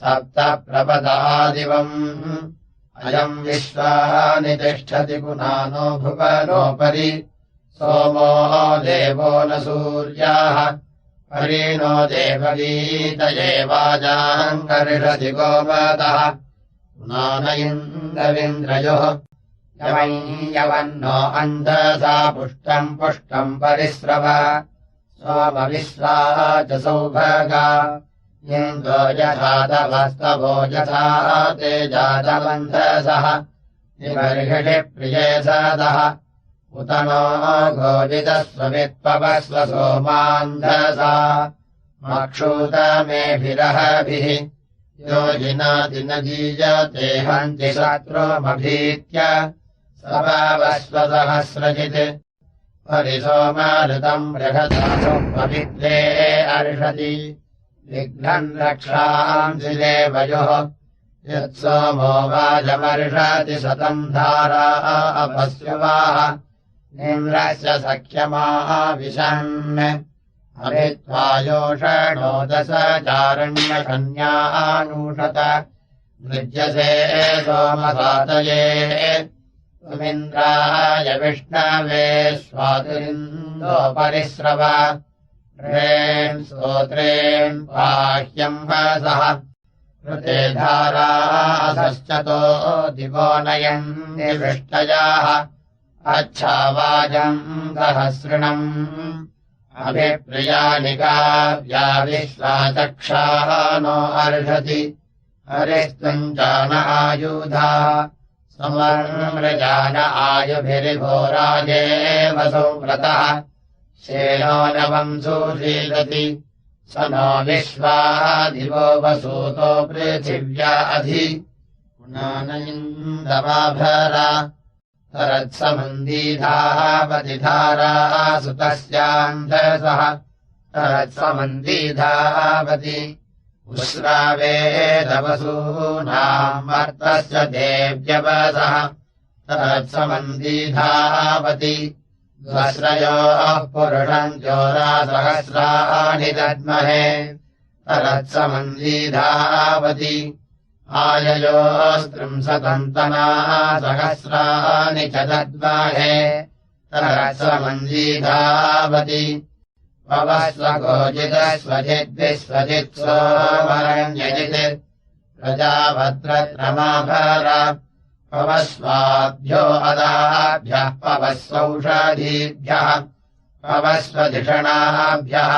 सप्त प्रपदादिवम् अयम् विश्वानि तिष्ठति पुनानो भुवनोपरि सोमो देवो न सूर्याः परिणो देववीतये वाजाङ्कर्षति गोमतः पुनान इन्द्रविन्द्रयोः यवन्नो अन्धसा पुष्टम् पुष्टम् परिस्रव सोमविश्वा च सौभगा इन्द्रो यथातवस्तवो यथा ते जातवन्धसः निबर्हिषि प्रिये सदः उत नो गोजितस्वमित्पवस्व सोमान्धसा मक्षूतमेभिरहभिः योजिनाति न जीयते हन्ति शत्रुमभीत्य सभावस्व सहस्रजित् परिसोमाऋतम् बृहदासु पवित्रे अर्षति विघ्नम् रक्षांसि देवयोः यत्सोमो वाजमर्षति शतम् धारा अपस्युवाः इन्द्रस्य सख्यमाविशन् अभित्वायोषणो दश चारण्यकन्यानूषत मृज्यसे सोमसातये त्वमिन्द्राय विष्णवे स्वातिरिन्दोपरिस्रव ह्रेम् स्तोत्रेम् बाह्यम् वसः कृते धारासश्चतो दिवो नयन्ति वृष्टयाः अच्छावाजम् सहस्रिणम् अभिप्रियानि काव्या विश्वाचक्षाः नो अर्षति हरिस्त्वम् जान आयुधा समर्मृजान आयुभिरिभोराजेव संव्रतः शेनो नवम् सुशीलति स नो विश्वादिवो वसूतो पृथिव्या अधि पुनानयिन्दवाभरा तरत्समन्दीधावतिधारा सुतस्यान्धसः तरत्समन्दीधावति उस्रावेदवसूनाम् मर्तस्य देव्यवसः तरत्समन्दीधावति द्वस्रयोः पुरुषम् जोरासहस्राणि दद्महे तरत्समन्दीधावति आययोस्त्रिंशतन्तना सहस्राणि च दद्महे तरत्समन्दीधावति पवस्वगोजितस्वजिद्विस्वजित्सोमरण्यजित् प्रजाभद्रत्रमाभर पवस्वाभ्यो अदाभ्यः पवस्वौषधीभ्यः पवस्वधिषणाभ्यः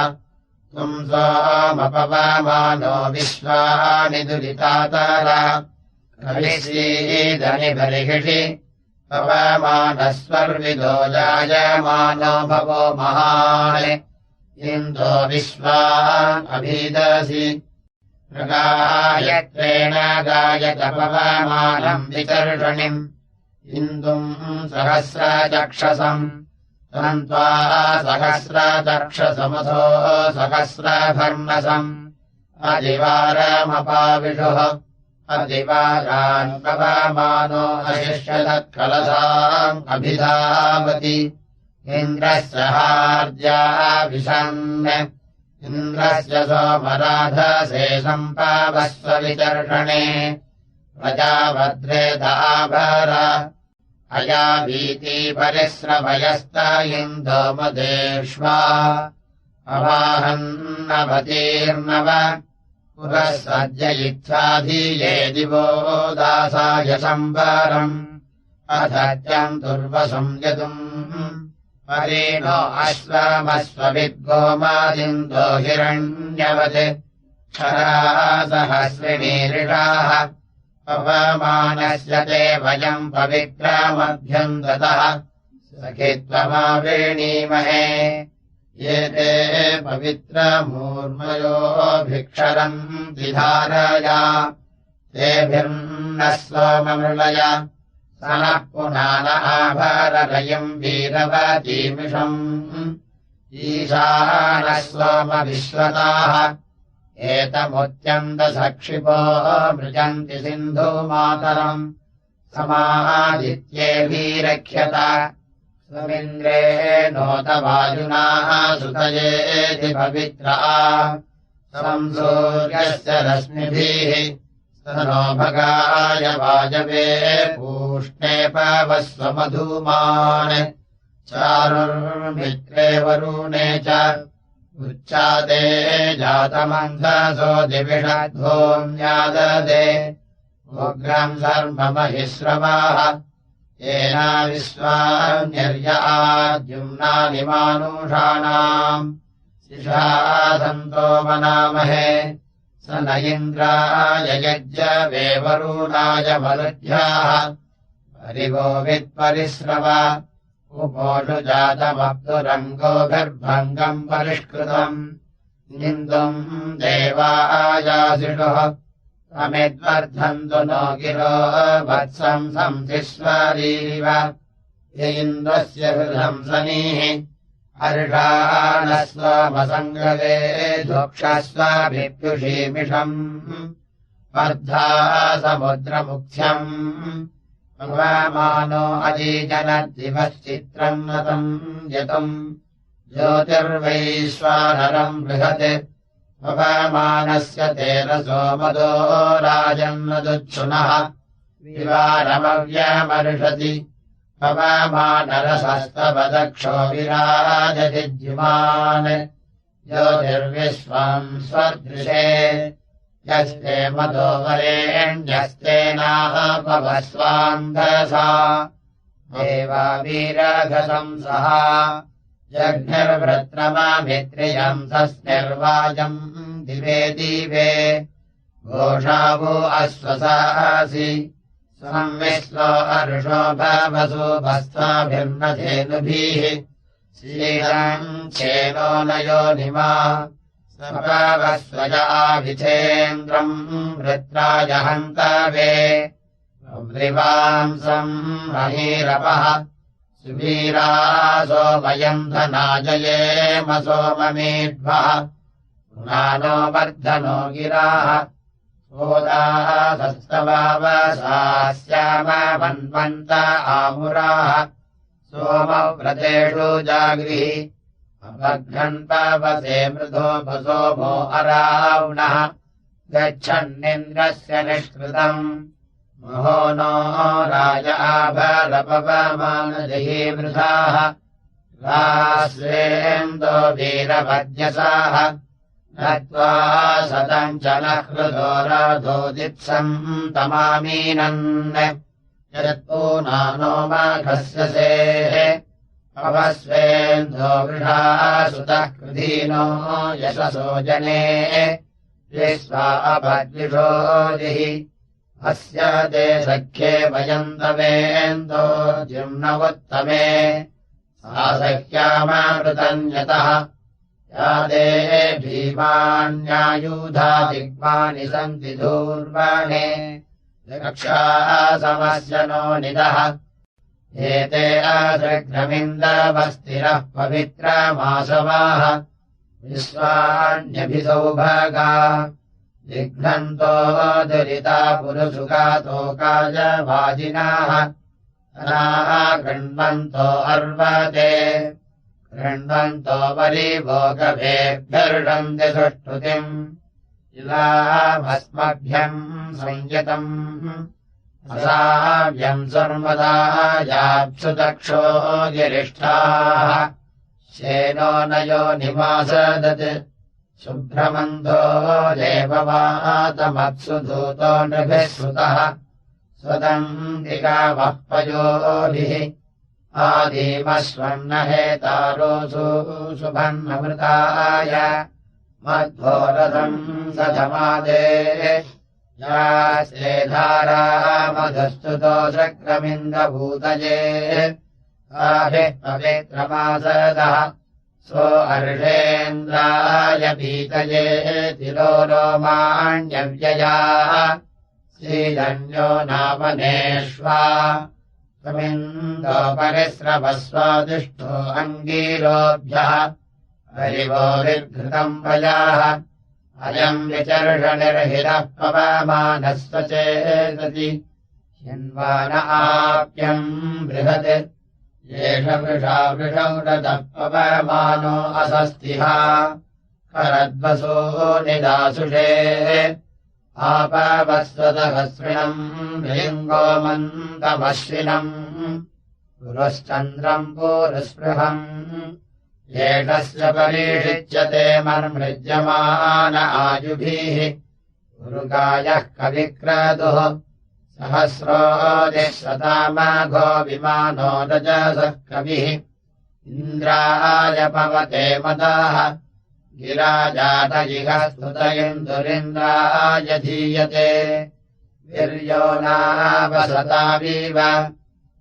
त्वम् सोमपवमानो विश्वानि दुरितातरा कविश्रीदनि बर्हिषि पवमानस्वर्विदो जायमानो भवो महान् इन्दो विश्वान् अभीदसि प्रगायत्रेण गायत पवमानम् वितर्षणिम् इन्दुम् सहस्रचक्षसम् तन्त्वा सहस्रचक्षसमथो सहस्रभर्णसम् अधिवारमपाविषुः अधिवारान् पवमानो अशिष्यतत्कलसाम् अभिधावति इन्द्रस्य हार्द्याविशन् इन्द्रस्य सोमराधसे सम्पावस्व विचर्षणे प्रजाभद्रे दाभर अयावीति परिस्रवयस्त इन्दो मदेष्वा अवाहन्नवतीर्नव पुरः सज्जयित्साधीये दिवो दासाय संवरम् अधत्यम् दुर्वसम् यतुम् परिणो अश्वमश्वविद्गोमादिन्दो हिरण्यवत् क्षरासहस्रिणीरिषाः पवमानस्य ते वयम् पवित्रमभ्यम् दतः सखित्वमावृणीमहे ये ते पवित्रमूर्मयोभिक्षरन्ति धारया तेभिर्नः सोममृळय स नः पुनान आभरलयम् वीरवतीमिषम् ईशानः सोमविश्वताः एतमुत्यन्तसक्षिपो मृजन्ति सिन्धुमातरम् समादित्येभिरक्ष्यत स्वमिन्द्रे नोतवायुना सुतयेति पवित्रा संसूर्यस्य रश्मिभिः स नो भगाय वाजवे पूष्णे पवस्वमधूमान् चारुर्मित्रे वरुणे च उच्चादे जातमन्धसो दिविषद्भूम्याददे उग्रम् सर्वमहिश्रवाः येना विश्वान्यर्याद्युम्नानि मानुषाणाम् शिशासन्तो मनामहे स न इन्द्राय यज्ञवेवरुणाय मरुद्भ्याः परिवो वित्परिश्रव उपोषु जातमप्तुरङ्गोभिर्भङ्गम् परिष्कृतम् निन्दुम् देवायासिषुः तमिद्वर्धन्तु नो गिरो वत्सम् संसिस्वरीव य इन्द्रस्य हृदंसनीः हर्षाणस्वमसङ्गवे धोक्षस्वाभिप्युषीमिषम् वर्धा समुद्रमुख्यम् भगवामानो अजीजनद्दिवश्चित्रम् नतम् यतुम् ज्योतिर्वैश्वानरम् बृहत् पवमानस्य तेन सोमदो राजन्नदुच्छुनः विवारमव्यमर्षति पवमानरसस्तवदक्षो विराजजिद्युमान् ज्योतिर्विश्वम् स्वदृशे यस्ते मदो वरेण्यस्तेनापवस्वान्धसा देवावीरघसंसः जघ्निर्वृत्रममित्रियम् तस्निर्वाजम् दिवे दिवे घोषावो अश्वसासि संविश्वो अर्षो भवसु भस्वाभिर्नधेनुभिः शीलम् चेनो नयो निमा स्वजाभिथेन्द्रम् वृत्राय हन्तवे वृवांसम् महीरपः सुवीरासो वयम् धनाजयेम सोममेध्वः पुनानो वर्धनो गिराः सोदासस्तवावसास्यामवन्वन्त आमुराः सोमव्रतेषु जागृहि अभघ्नन्पवसे मृधोपसोमो अरावणः गच्छन्निन्द्रस्य निष्कृतम् महो नो राज आभरपवमानजहि मृधाः रास्वेन्दो वीरभद्यसाः नत्वा सतम् च नः हृदो राधोदित्सम् तमामीनन् यत्पूनानो माघस्यसेः अवस्वेन्दो वृषा सुतः कृधीनो यशसो जने विश्वा अभद्विषोदिः अस्य ते सख्ये वयन्तवेन्दो जिम्नवुत्तमे सा सख्यामामृतम् यतः या दे भीमान्यायुधा दिग्मानि सन्ति धूर्वाणे रक्षासमस्य नो निदः एते आसृग्रमिन्दवस्तिरः पवित्रमासवाः विश्वान्यभिसौभगा जिघ्नन्तो दुरिता पुरुषुगातोकायवाजिनाः अनाः गृह्णन्तो अर्वते गृह्णन्तो परिभोगभेभ्यर्षन्ति सुष्ठुतिम् इलामस्मभ्यम् संयतम् असाव्यम् सर्वदायाप्सुदक्षो गिरिष्ठाः शेनो नयो निवासदत् शुभ्रमन्धो देववातमत्सु धूतो नृभिः श्रुतः स्वदम् दिगावः पयोभिः आदिमस्वन्नहेतारोऽसु शुभन्नमृताय मध्वोरथम् सधमादे यास्ते धारा मधुस्तुतो शक्रमिन्दभूतये आभिः पवित्रमासदः सो अर्षेन्द्राय पीतये तिरोरोमाण्यव्ययाः श्रीधन्यो नामनेष्वा त्वमिन्दो परिस्रवस्वादिष्ठो अङ्गीरोभ्यः हरिवो विघृतम् वयाः अयम् विचर्षनिर्हितः पवमानः सचेतति हिन्वान आप्यम् बृहत् एष वृषा वृषौरतः पवमानो असस्तिहा करद्वसो निदासुषे आपवस्वतहस्रिणम् भृङ्गोमन्तमश्विनम् पुरश्चन्द्रम् पूरुस्पृहम् एषस्य परीषिच्यते मर्मृज्यमान आयुभिः उरुगायः कविक्रतुः सहस्रोदिशतामाघो विमानो रजसः कविः इन्द्राय पवते मदाः गिराजातजिह स्तुत इन्दुरिन्द्राय धीयते वीर्यो नावसतावीव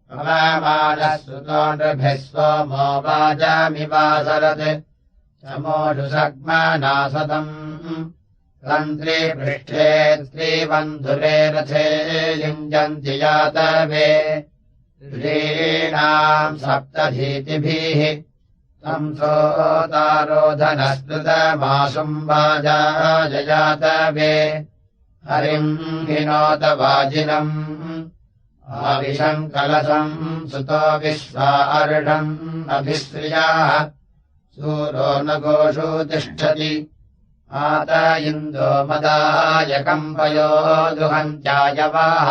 पवमानः सुतो नृभिः सोमो वाजामिवासरत् समोषु सग्मानासतम् तन्त्रीपृष्ठे स्त्रीबन्धुरे रथे युञ्जन्ति यातवे ऋषीणाम् सप्तधीतिभिः तम् सोतारोधनस्तुतमासुम् वाजाययातवे हरिम् हिनोत वाजिनम् आविशम् कलशम् सुतो विश्वा अर्षम् अभिश्रियाः सूरो न गोषु तिष्ठति आत इन्दो मदाय कम्पयो दुहन्त्यायवाः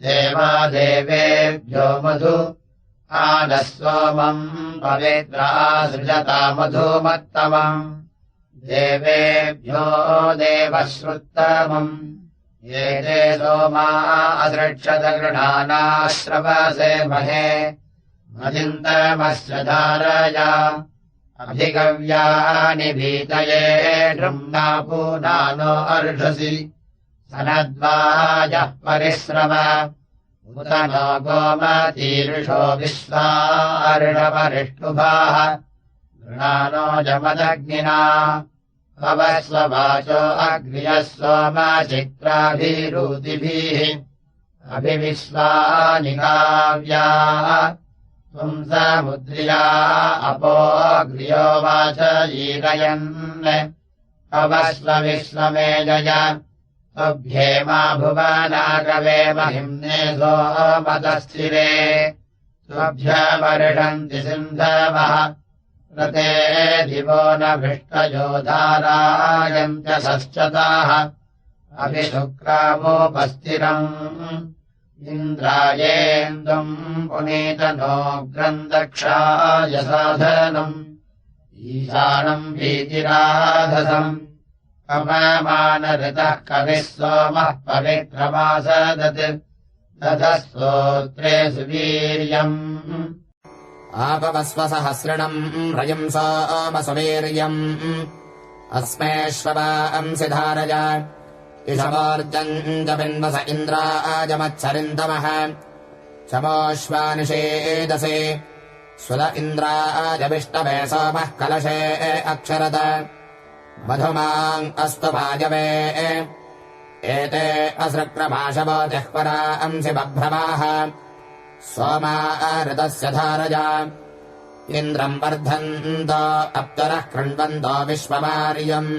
देवादेवेभ्यो मधु आनः सोमम् पवित्रा सृजता मधुमत्तमम् देवेभ्यो देवश्रुत्तमम् ये ते सोमा अदृक्षत गृणानाश्रवसे महे मदिन्तमस्य धारया अभिगव्यानि भीतये नृम्ना पूनानो अर्षसि सनद्वाजः परिश्रव उत नो गोमतीर्षो विश्वार्णपरिष्टुभाः गृणानो जमदग्निना भवस्ववाचो अग्र्यः सोमचित्राभिरूतिभिः अभिविश्वानि काव्याः त्वम् समुद्र्या अपोऽग्र्यो वाचयीरयन् भवस्व विश्वमेजय त्वभ्येमा भुवनागवे महिम्ने सोमतस्थिरे त्वभ्यवर्षन्ति सिन्धवः रते दिवो न भृष्टयो धारायन्त्य षश्चताः अभिशुक्रामोपस्थिरम् इन्द्रायेन्दुम् पुनीतनो ग्रन्दक्षाय साधनम् ईशानम् भीतिराधसम् पवमानऋतः कविः सोमः पवित्रमासदत् दधः स्तोत्रे सुवीर्यम् आपवस्व सहस्रणम् रयम् सोमसुवीर्यम् अस्मेष्वंसि धारय इषवोर्जम् च बिन्वस इन्द्राजमच्छरिन्दमः शमोऽश्वानिषेदसे सुल इन्द्राजविष्टवे सोमः कलशे अक्षरद मधुमाम् अस्तु वाजवे एते असृक्रमाशवो जह्वरांसि बभ्रमाः सोमा ऋतस्य धारया इन्द्रम् वर्धन्तो अप्तरः कृण्वन्तो विश्वमार्यम्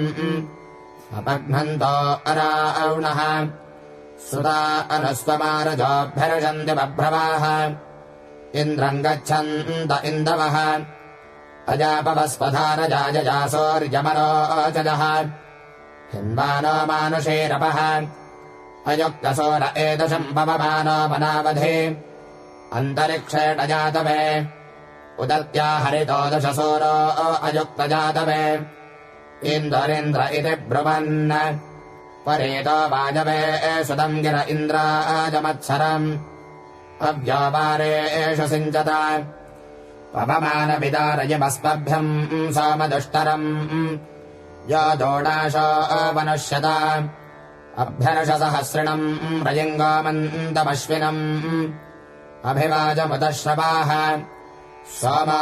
अपघ्नन्तो अरावणः सुता अनुस्वमारजोऽभ्यर्षन्ति बभ्रमाः इन्द्रम् गच्छन्त इन्दवः अजापवस्वधारजाजजासोर्यमरोचजः हिन्वानो मानुषेरपः अयुक्तसोर एदशम् पवमानो वनावधे अन्तरिक्षेण जातवे उदत्या हरितो दशसूरो अयुक्तजातवे इन्दुरिन्द्र इति ब्रुवन् परेतो वाजवे सुतम् गिर इन्द्राजमत्सरम् अव्योपारेषु सिञ्चत पवमानविदारयमस्मभ्यम् सोमदुष्टरम् यो दोडाशो वनुष्यत अभ्यर्षसहस्रिणम् रयिङ्गोमन्तमश्विनम् अभिवाजमुदश्रवाः सोमा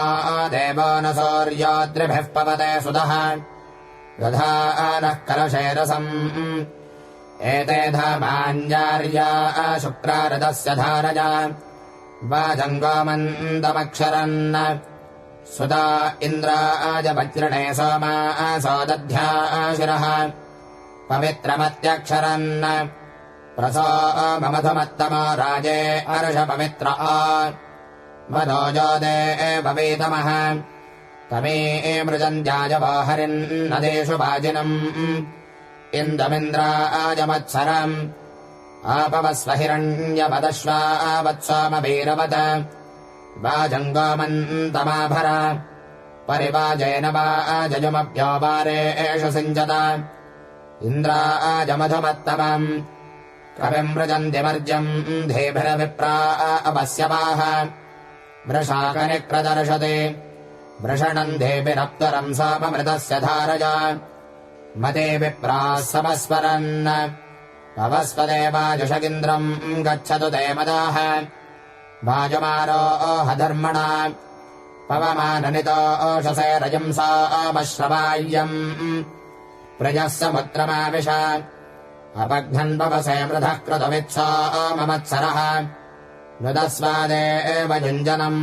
देवो न सूर्योद्रिभिः पवते सुतः दधानः कलशेरसम् एते धामाञ्जार्या शुक्रारदस्य धारया वाजङ्गोमन्तमक्षरन् सुता इन्द्राजवज्रणे सोमा सोदध्या शिरः पवित्रमत्यक्षरन् प्रसोममधुमत्तमो राजे अर्षपवित्र मधोजोदे भवेतमः तमे मृजन्त्याजवाहरिन्नदेषु वाजिनम् इन्दमिन्द्राजमत्सरम् आपवस्वहिरण्यपदश्वा वत्सोमवीरवत वाजङ्गोमन्तमाभर परिवाजेन वाजयुमभ्योपारेषु सिञ्चत इन्द्राजमधुमत्तमम् कविम् मृजन्त्यमर्जम् धेभिरविप्रा अपस्यवाः वृषाकनिक्रदर्शते वृषणम् धेभिरप्तरम् सोममृतस्य धारया मते विप्राः समस्वरन् पवस्पदे वाजुषगिन्द्रम् गच्छतु ते मदाः वाजुमारोहधर्मणा पवमाननितो ओषसे रजंसा अमश्रवाय्यम् प्रजः समुद्रमाविश अपघ्नन् पवसे मृधः कृतवित्सा ममत्सरः मृदस्वादे एव युञ्जनम्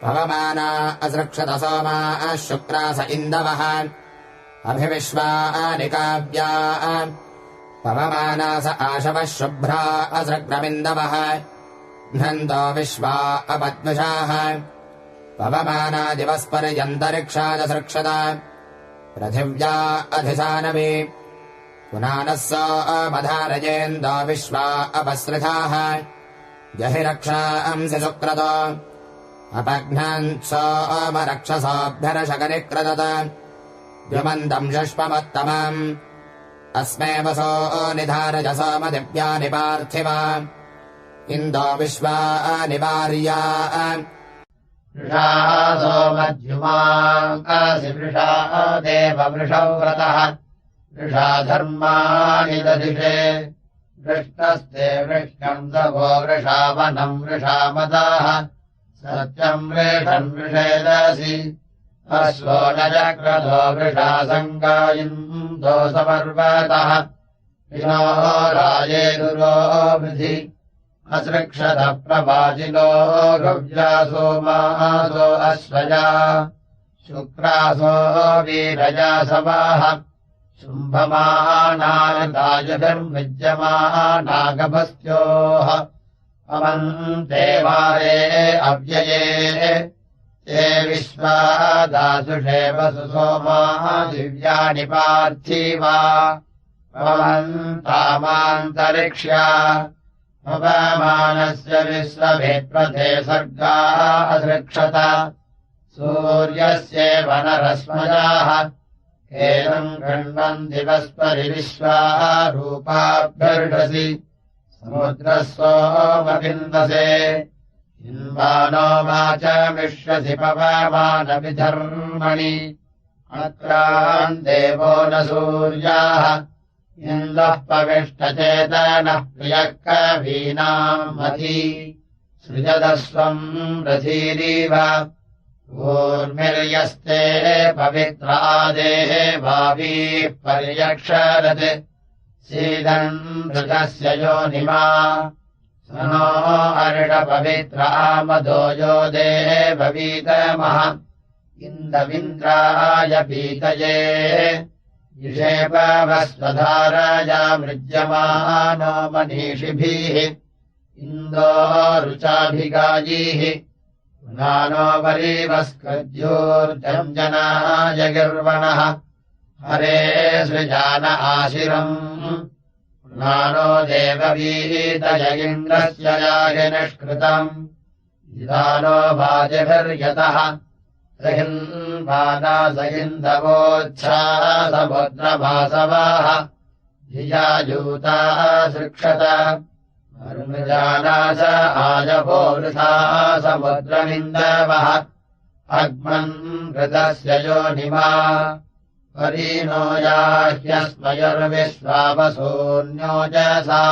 पवमाना असृक्षत सोमा शुक्रास इन्दवः अभिविश्वानि काव्या पवमानास आशवः शुभ्रा असृग्रमिन्दवः घ्नन्तो विश्वा अपद्मषाः पवमाना दिवस्पर्यन्तरिक्षादसृक्षत पृथिव्या अधिसानवे पुनानः सोमधारयेन्दो विश्वा अपसृथाः जहिरक्षांसि सुक्रतो अपघ्नान् सोमरक्षसोऽभ्यरशकनिक्रदत द्युमन्तम् षष्पमोत्तमम् अस्मे वसो निधारय सोमदिव्यानि पार्थिवा इन्दो विश्वानि वार्या वृषा सोमद्युमासि वृषा देववृषौ व्रतः वृषा धर्माणि दधिषे वृष्णस्ते वृष्णम् सवो वृषावनम् वृषामदाः सत्यम् वृषन् वृषेदसि अश्वो न चक्रतो वृषा सङ्गायिन्दो समर्वतः विनो राजेदुरो वृधि असृक्षत प्रवाजिनो गव्यासो मासो अश्वया शुक्रासो वीरया सवाः शुम्भमानायतायुभिर्विद्यमानागभस्त्योः अमन्ते वारे अव्यये ते विश्वादासुषे वसु सोमाः दिव्यानि पार्थिवा पवन्तामान्तरिक्ष्या पवमानस्य विश्वभिप्रथे सर्गा असृक्षत सूर्यस्येव नरस्मजाः एनम् गण्वन्ति वस्परि विश्वा रूपाभ्यर्षसि समुद्रः सोमविन्दसे इन्वानो वाचमिष्यसि पवमानविधर्मणि अत्रान् देवो न सूर्याः इन्दः पविष्टचेतनः प्रियः कवीनाम् मती सृजदस्वम् रथीरीव ऊर्मिर्यस्ते पवित्रादेः भावीः पर्यक्षरत् सीदन् ऋतस्य योनिमा स नो अर्षपवित्रामदो यो देववीतमः इन्दविन्द्राय पीतये इषेपवस्वधाराया मृज्यमानो मनीषिभिः इन्दो रुचाभिगायीः पुनानो वरीवस्कृद्योर्जञ्जनाय गिर्वणः हरे सृजान आशिरम् पुनानो देववीतय इन्द्रस्य यागिनिष्कृतम् इदानो वाजिभिर्यतः सहिन्वादासहिन्दवोच्छासमुद्रभासवाः धियायूता सृक्षत अर्मजानास आजभो वृथा समुद्रमिन्दवः अग्मन् ऋतस्य योनिमा परीनो याह्यस्मयुर्विश्वावसून्योजसा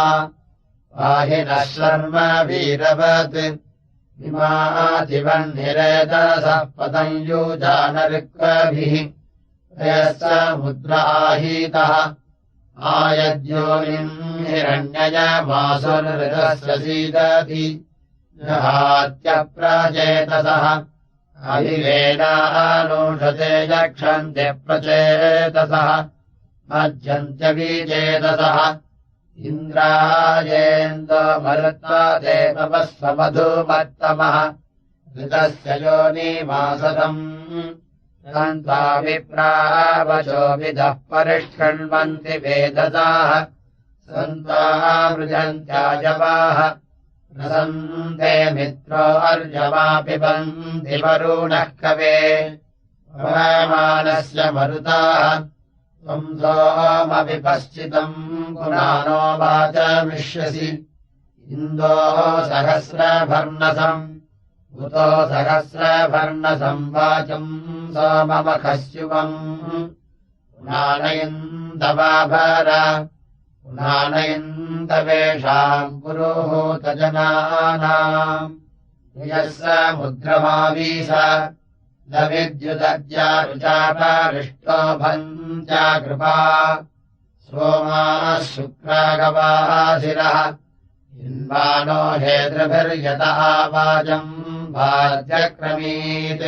पाहिनः शर्म वीरवत् इमातिवह्निरेतसः पतञ्जुजानऋक्वभिः यस्समुद्र आहीतः आयद्योनिम् हिरण्ययमासुरृतस्य सीदति जहात्यप्रचेतसः अभिवेदानुषते यक्षन्ते प्रचेतसः मध्यन्त्यवीचेतसः इन्द्रायेन्दो मरुत्वा देववस्वमधुमत्तमः ऋतस्य योनिमासदम् तन्त्वा विप्रावचो विदः परिष्कृण्वन्ति वेदसाः सन्त्वामृजन्त्याजवाः रसन्ते मित्रो अर्यमापिबन्ति वरुणः कवे पवमानस्य मरुताः त्वम् सोमविपश्चितम् पुराणो वाचमिष्यसि इन्दो सहस्रभर्णसम् उतो सहस्रभर्णसम् वाचम् सोममखस्युवम् पुराणयन्तवाभर पुराणयन्तवेषाम् पुरोहूतजनानाम् यः समुद्रमावीश न विद्युदद्यारुचापरिष्टो भञ्चाकृपा सोमाः शुक्रागवासिरः इन्वानो हेतृभिर्यतः वाजम् भाज्यक्रमीत्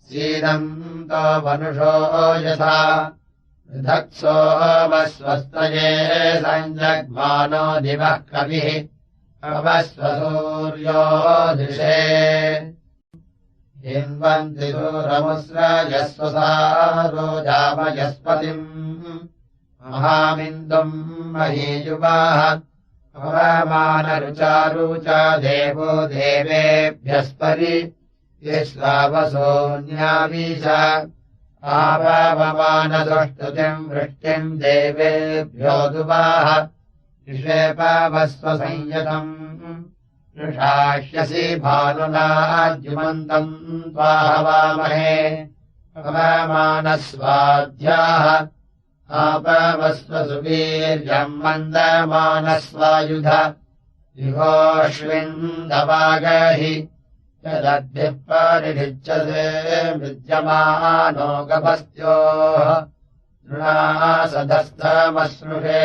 सीदन्तो मनुषो यथा पृथक्सोमस्वस्तये सञ्जग्मानो दिवः कविः अवस्वसूर्यो दृशे हिन्वन्ति सूरमुस्रजस्वसारोजामयस्पतिम् महामिन्दुम् महीयुवाः पवमानरुचारुचा देवो देवेभ्यस्परि विश्वावसोऽन्यावीश आपवमानसुष्टुतिम् वृष्टिम् देवेभ्यो दुवाः निषेपवस्वसंयतम् ऋषाह्यसि भानुनाद्युमन्तम् त्वाहवामहे पवमानस्वाध्याः आपवस्वसुवीर्यम् मन्दमानस्वायुध विभोष्विन्दवागहि यदद्भिः परिभिच्यते मृज्यमानो गभस्त्योः तृणासधस्थमश्नुषे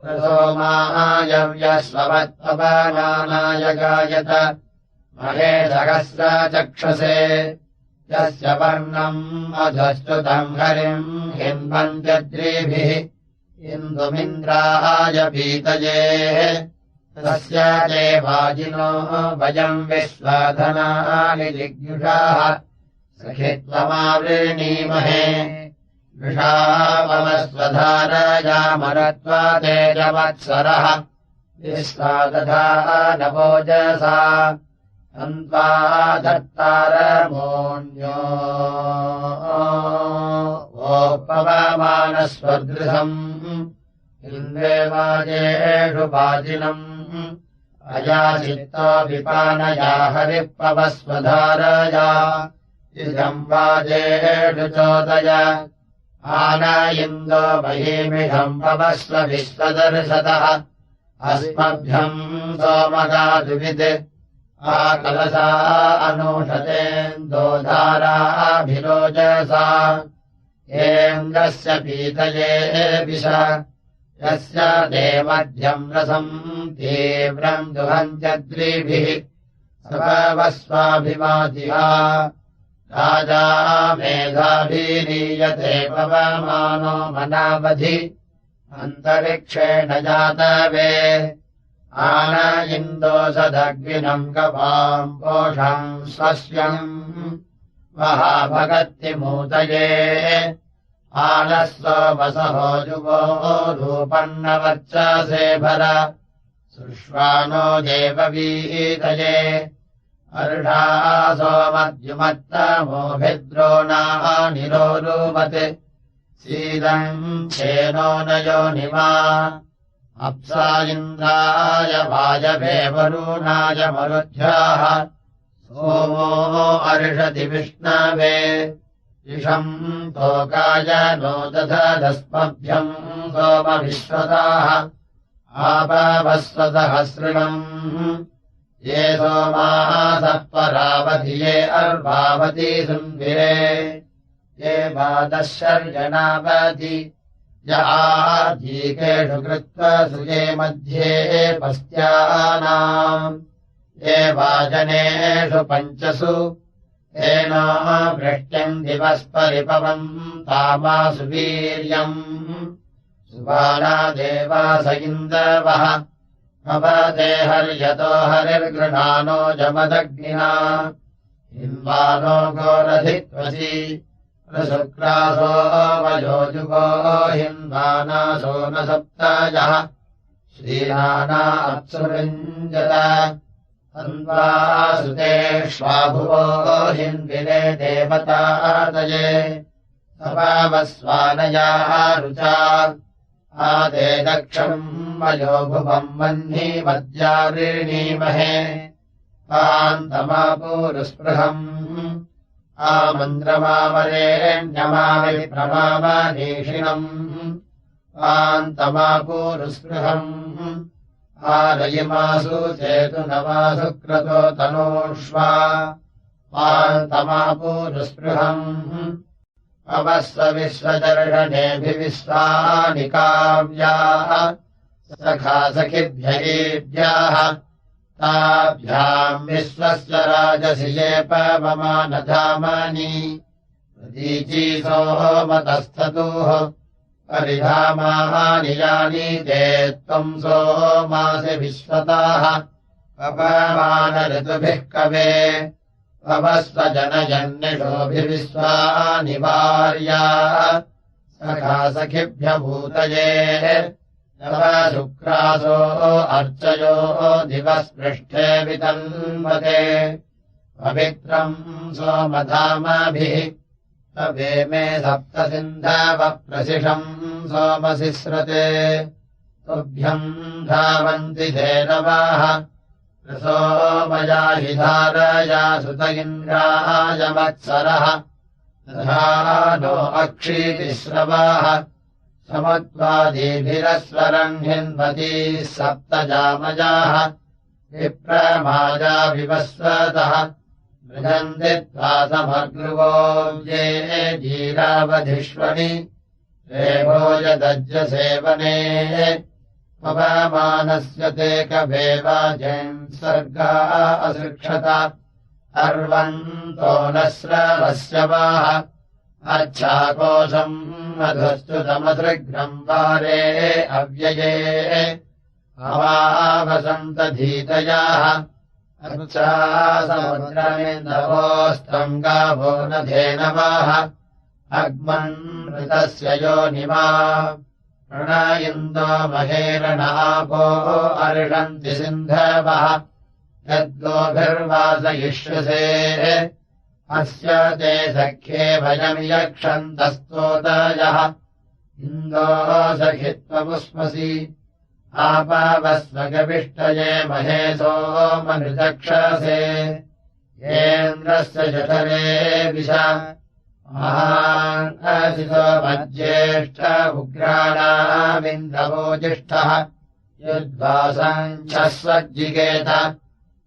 प्रसोमायव्यस्ववत्पवनानाय गायत महे सहस्रचक्षसे यस्य वर्णम् अधस्तुतम् हरिम् हिन्वन्त्यद्रिभिः इन्दुमिन्द्राय पीतये तस्य देवाजिनो वयम् विश्वधनानि जिज्ञुषाः सखित्वमावृणीमहे वृषावमस्वधारयामरत्वा तेजवत्सरः विश्वादधानवोजसा अन्त्वा दत्तारमोऽन्यो वोपवमानस्वदृशम् इन्द्रेवाजेषु वाजिनम् अयाचित्तो विपानया हरिः पवस्वधारया इदम् वाजेषु चोदय आनयिन्दो महीमिषम् पवस्व विश्वदर्शतः अस्मभ्यम् सोमगादुवित् आकलसा अनूषतेन्दोधाराभिरोचसा येन्द्रस्य पीतये विश यस्य देमध्यम् रसम् तीव्रम् दुहन्त्यद्रिभिः सपवस्वाभिमातिहा राजा मेधाभिरीयते पवमानो मनावधि अन्तरिक्षेण जातवे आनयिन्दो सदग्निनम् गवाम् पोषम् स्वस्यम् महाभगत्तिमूतये आनस्वसहो जुवो रूपन्नवर्चसे भर सुष्वानो देववीतये अर्षासोमद्युमत्तमोभिद्रोणानिरोरुवत् सीदम् क्षेनो न योनिमा अप्सा इन्द्राय वायवे वरुणाय मरुध्याः सोमो अर्षति विष्णवे इषम् तोकाय नो दधदस्मभ्यम् सोमविश्वताः आपवस्वसहस्रिणम् ये सोमासः परावधि ये अर्वावती सुन्विरे ये वादशर्यणावधि य आधीकेषु कृत्वा सुये मध्ये पस्त्यानाम् ये वाजनेषु पञ्चसु तेनो वृष्ट्यम् दिवस्परिपवम् तामासु वीर्यम् सुबाला देवास इन्दवः भवते हर्यतो हरिर्गृणानो जमदग्निना हिन्वानो गोरधित्वसि प्रशुक्रासो वयोजुगो हिन्वानासो न सप्तायः श्रीनाना अप्सुविञ्जत अन्वासुतेष्वाभुवो हिन्विरे देवतादये सपावस्वानया रुचा आदे दक्षम् वयो भुवम् वह्नि मद्यावृणीमहे पान्तमापूरुस्पृहम् आमन्द्रमावरेण्यमाविप्रमावनीषिणम् पान्तमापूरुस्पृहम् आरयिमासु चेतुनमासु क्रतो तनूष्वा पान्तमापूरुस्पृहम् अवस्व विश्वदर्शनेभिविश्वानि काव्याः सखा सखिभ्यैभ्याः ताभ्याम् विश्वस्य राजसि ये पवमानधामनि प्रतीचीसोः मतस्ततुः परिधामानि यानि ते त्वम् सोमासि विश्वताः अपमानऋतुभिः कवे अवस्व जनयन्निषोभिविश्वानि वार्या सखा सखिभ्यभूतये तव शुक्रासो अर्चयो दिवस्पृष्ठे वितन्वते पवित्रम् सोमधामभिः तवे मे सप्तसिन्धवः प्रसिषम् सोमसिस्रते तुभ्यम् धावन्ति धेनवाः सोमयाहि धारया सुत इन्द्राय मत्सरः तथा नो अक्षीतिश्रवाः समुद्वादीभिरस्वरम् हिन्वतीः सप्तजामजाः विप्रमाजा विवस्वतः मृजन्ति त्वा समग्रुवो ये जीरावधिष्वनि रेभोजदज्जसेवने पवमानस्य ते कवेवाजयन् सर्गा असृक्षत अर्वन्तो न स्रवस्य वाः अच्छाकोशम् मधुस्तुतमसृग्रम् वारे अव्यये अवावसन्तधीतयाः अच्छा समुद्रमिन्दवोऽस्त्वम् गावो न धेनवाः अग्मन्मृतस्य योनिमा प्रणयिन्दो महेरणआपो अर्षन्ति सिन्धवः यद्गोभिर्वासयिष्यसे अस्य ते सख्ये भयम् यक्षन्तस्तोतयः इन्दो सखित्वमुष्मसि आपावस्वगविष्टये महेशो मनुचक्षसे येन्द्रस्य जठरे विशा महासितो मज्येष्ठ उग्राणामिन्द्रवोजिष्ठः युद्वासञ्छस्वज्जिगेत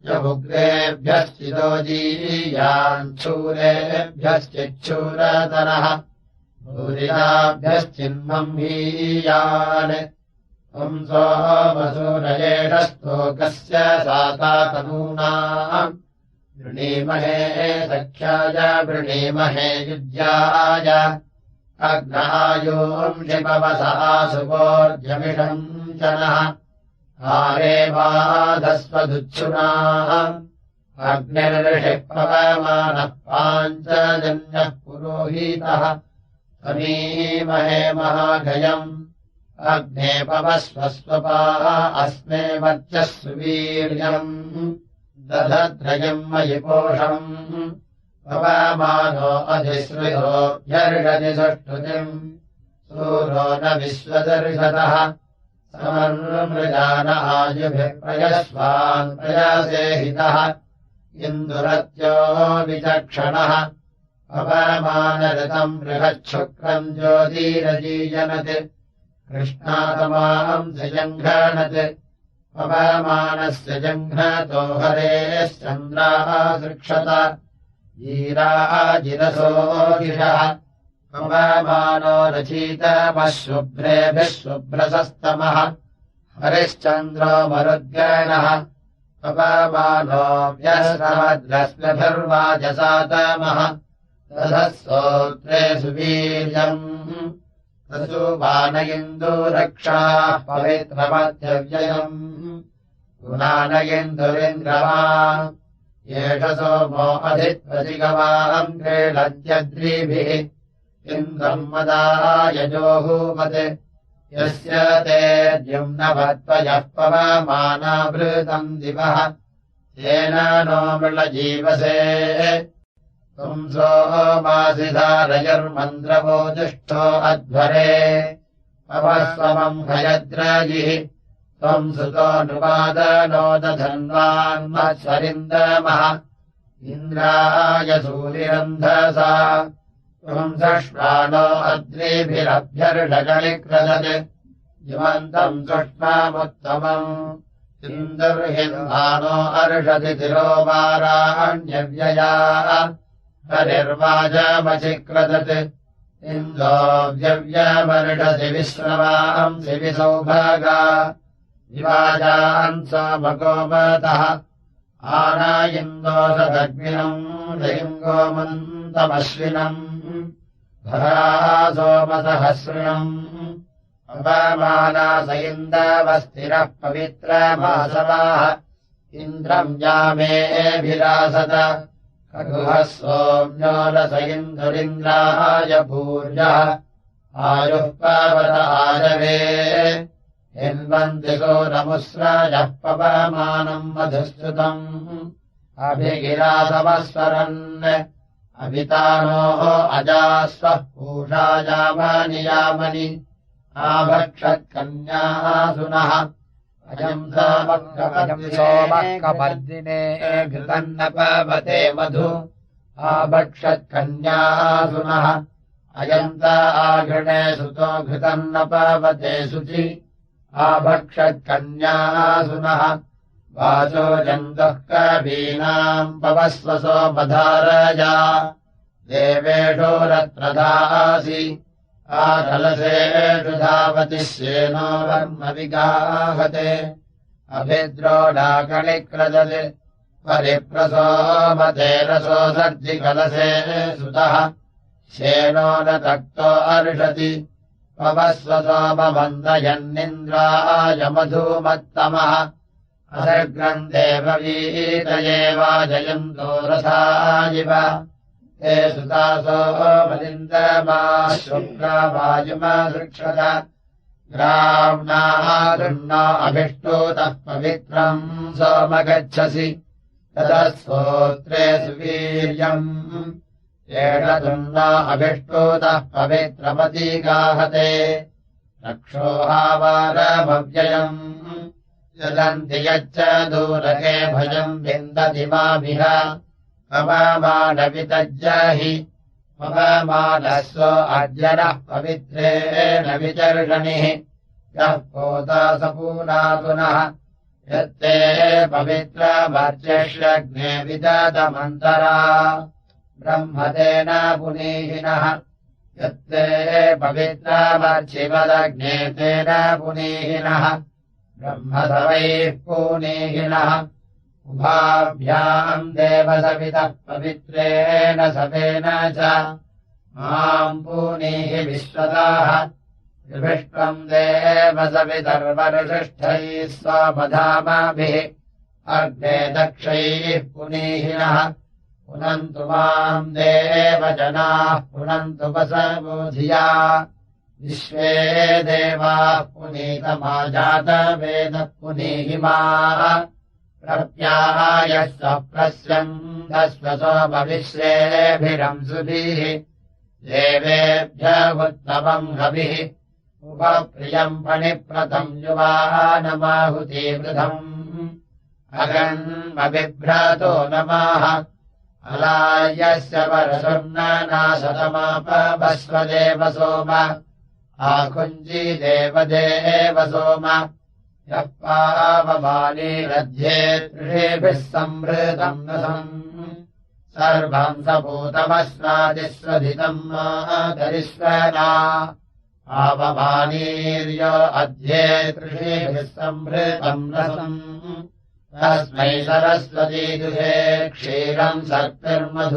युग्रेभ्यश्चितो जीयाञ्छूरेभ्यश्चिच्छूरतरः भूरिताभ्यश्चिन्मह्मीयान् पुंसो वसूरयेषस्तोकस्य सातातनूनाम् वृणीमहे सख्याय वृणीमहे युज्याय अग्नायोंषिपवसः सुवोर्जमिषम् च नः आरे बाधस्वदुच्छुनाः अग्निर्षिः पवमानः पाञ्चजन्यः पुरोहितः समीमहे महाघयम् अग्ने पवस्वस्वपाः अस्मे वर्चस्सु वीर्यम् दधत्रयम् मयि पोषम् पवमानो अधिश्रुतोऽभ्यर्षति सुष्ठुतिम् सूरो न विश्वदर्शतः समर्मृजान आयुभिः प्रयस्वान् प्रयासे हितः इन्दुरत्यो विचक्षणः पवमानऋतम् बृहच्छुक्रम् ज्योतिरजीयनत् कृष्णातमाम् जङ्घणत् पवमानस्य जङ्घ्नतो हरेश्चन्द्राः सृक्षत जीराजिरसोऽधिषः पवमानो रचितमः शुभ्रेभिः शुभ्रसस्तमः हरिश्चन्द्रो मरुद्गणः अपमानो व्यस्रवद्रश्मिभिर्वाजसातमः ततः स्तोत्रे सुवीर्यम् तसुवान इन्दुरक्षाः पवित्रमध्यव्ययम् गुणान इन्दुरिन्द्रमा एष सोमो अधित्वजिगवाहम् क्रीडत्यद्रिभिः इन्द्रम् मदायजोहुमत् यस्य ते द्युम्नवत्वयः पवमानावृतम् दिवः तेन नो मृळजीवसे त्वम् सोमासि धारयर्मन्द्रवोजुष्ठो अध्वरे पवस्वमम् हयद्राजिः त्वम् सुतो नृपादनो दधन्वान्मत्सरिन्दमः इन्द्राय सूरिरन्धसा त्वम् सश्वानो अद्रिभिरभ्यर्षगणिक्रदत् युवन्तम् सुष्मामुत्तमम् इन्दुर्हिन्दानो अर्षति तिरोवाराण्यव्यया हरिर्वाजमचिक्रदत् इन्दो व्यव्यमर्षति विश्रवांसि विसौभागा विवाजान् सोमगोमतः आना इन्दो सदग्निनम् लिङ्गोमन्तमश्विनम् भरा सोमसहस्रिणम् अपमानास इन्दवस्तिरः पवित्रमासवाः इन्द्रम् यामेभिरासत खगुहः सोम्यो रस इन्दुरिन्द्राय भूर्यः आयुः पावत आरवे हिन्वन्ति सोरमुस्रायः पवमानम् मधुस्तुतम् अभिगिरासमस्वरन् अभितानोः अजास्वः पूषायामानि यामनि आभक्षत्कन्यासुनः अयम् सोमकपर्दिने घृतम् न पवते मधु आभक्षत्कन्यासुनः अयम् त आघृणे सुतो घृतम् न पवते शुचि आभक्षत्कन्यासुनः वाचो जन्तुः कवीनाम् पवस्व सोमधारया देवेषु रत्रदासि आकलसेषु धावति श्येनो वर्म विगाहते अभिद्रोडाकणिक्रदत् परिप्रसोमते रसो सर्जिकलसे सुतः श्येनो न तक्तो अर्षति पवस्व सोमवन्दयन्निन्द्राय मधुमत्तमः असर्ग्रम् देववीतये वाजयन्तो रसायिव ते सुतासो मलिन्दमाः शुक्रावायुमसृक्षत ग्राम्णाः दुर्नो अभिष्टोतः पवित्रम् सोमगच्छसि ततः स्तोत्रे सुवीर्यम् येन दुर्नो अभिष्टोतः पवित्रमतीगाहते रक्षोहावारमव्ययम् चलन्ति यच्च दूरके भजम् विन्दति मामिह पवमानवितज्जाहि पवमानस्व अद्यनः पवित्रेण विचर्षणिः यः पोतासपूनातुनः यत्ते पवित्रमर्चष्यग्ने विदतमन्तरा ब्रह्मतेन पुनीहिनः यत्ते पवित्रमर्चिवदग्ने तेन पुनीहिनः ब्रह्मसवैः पुनीहिनः उभाभ्याम् देवसवितः पवित्रेण सवेन च माम् पुनीहि विश्वताः त्रिभिष्टम् देवसवितर्वरुषिष्ठैः स्वपधामाभिः अग्ने दक्षैः पुनीहिनः पुनन्तु माम् देवजनाः पुनन्तु वसवोधिया विश्वे देवाः पुनीतमाजातवेदः पुनीहिमाः प्रप्यायः स्वप्रस्यन्दस्व सोमविश्वेभिरंसुभिः देवेभ्यः उत्तमम् हविः उपप्रियम् फणिप्रतम् युवानमाहुतिवृधम् अगन्मबिभ्रातो नमः अलायस्य परशुर्ननाशतमापवस्वदेव सोम आकुञ्जी देवदेव सोम यः पावमानीरध्ये त्रिषेभिः संवृतम् नसम् सर्वम् सपूतमस्नादिस्वधितम् मातरिष्वना आवमानीर्यो अध्ये त्रिषेभिः संवृतम् नसम् तस्मै सरस्वती दुहे क्षीरम् सर्पिर्मधूदकम्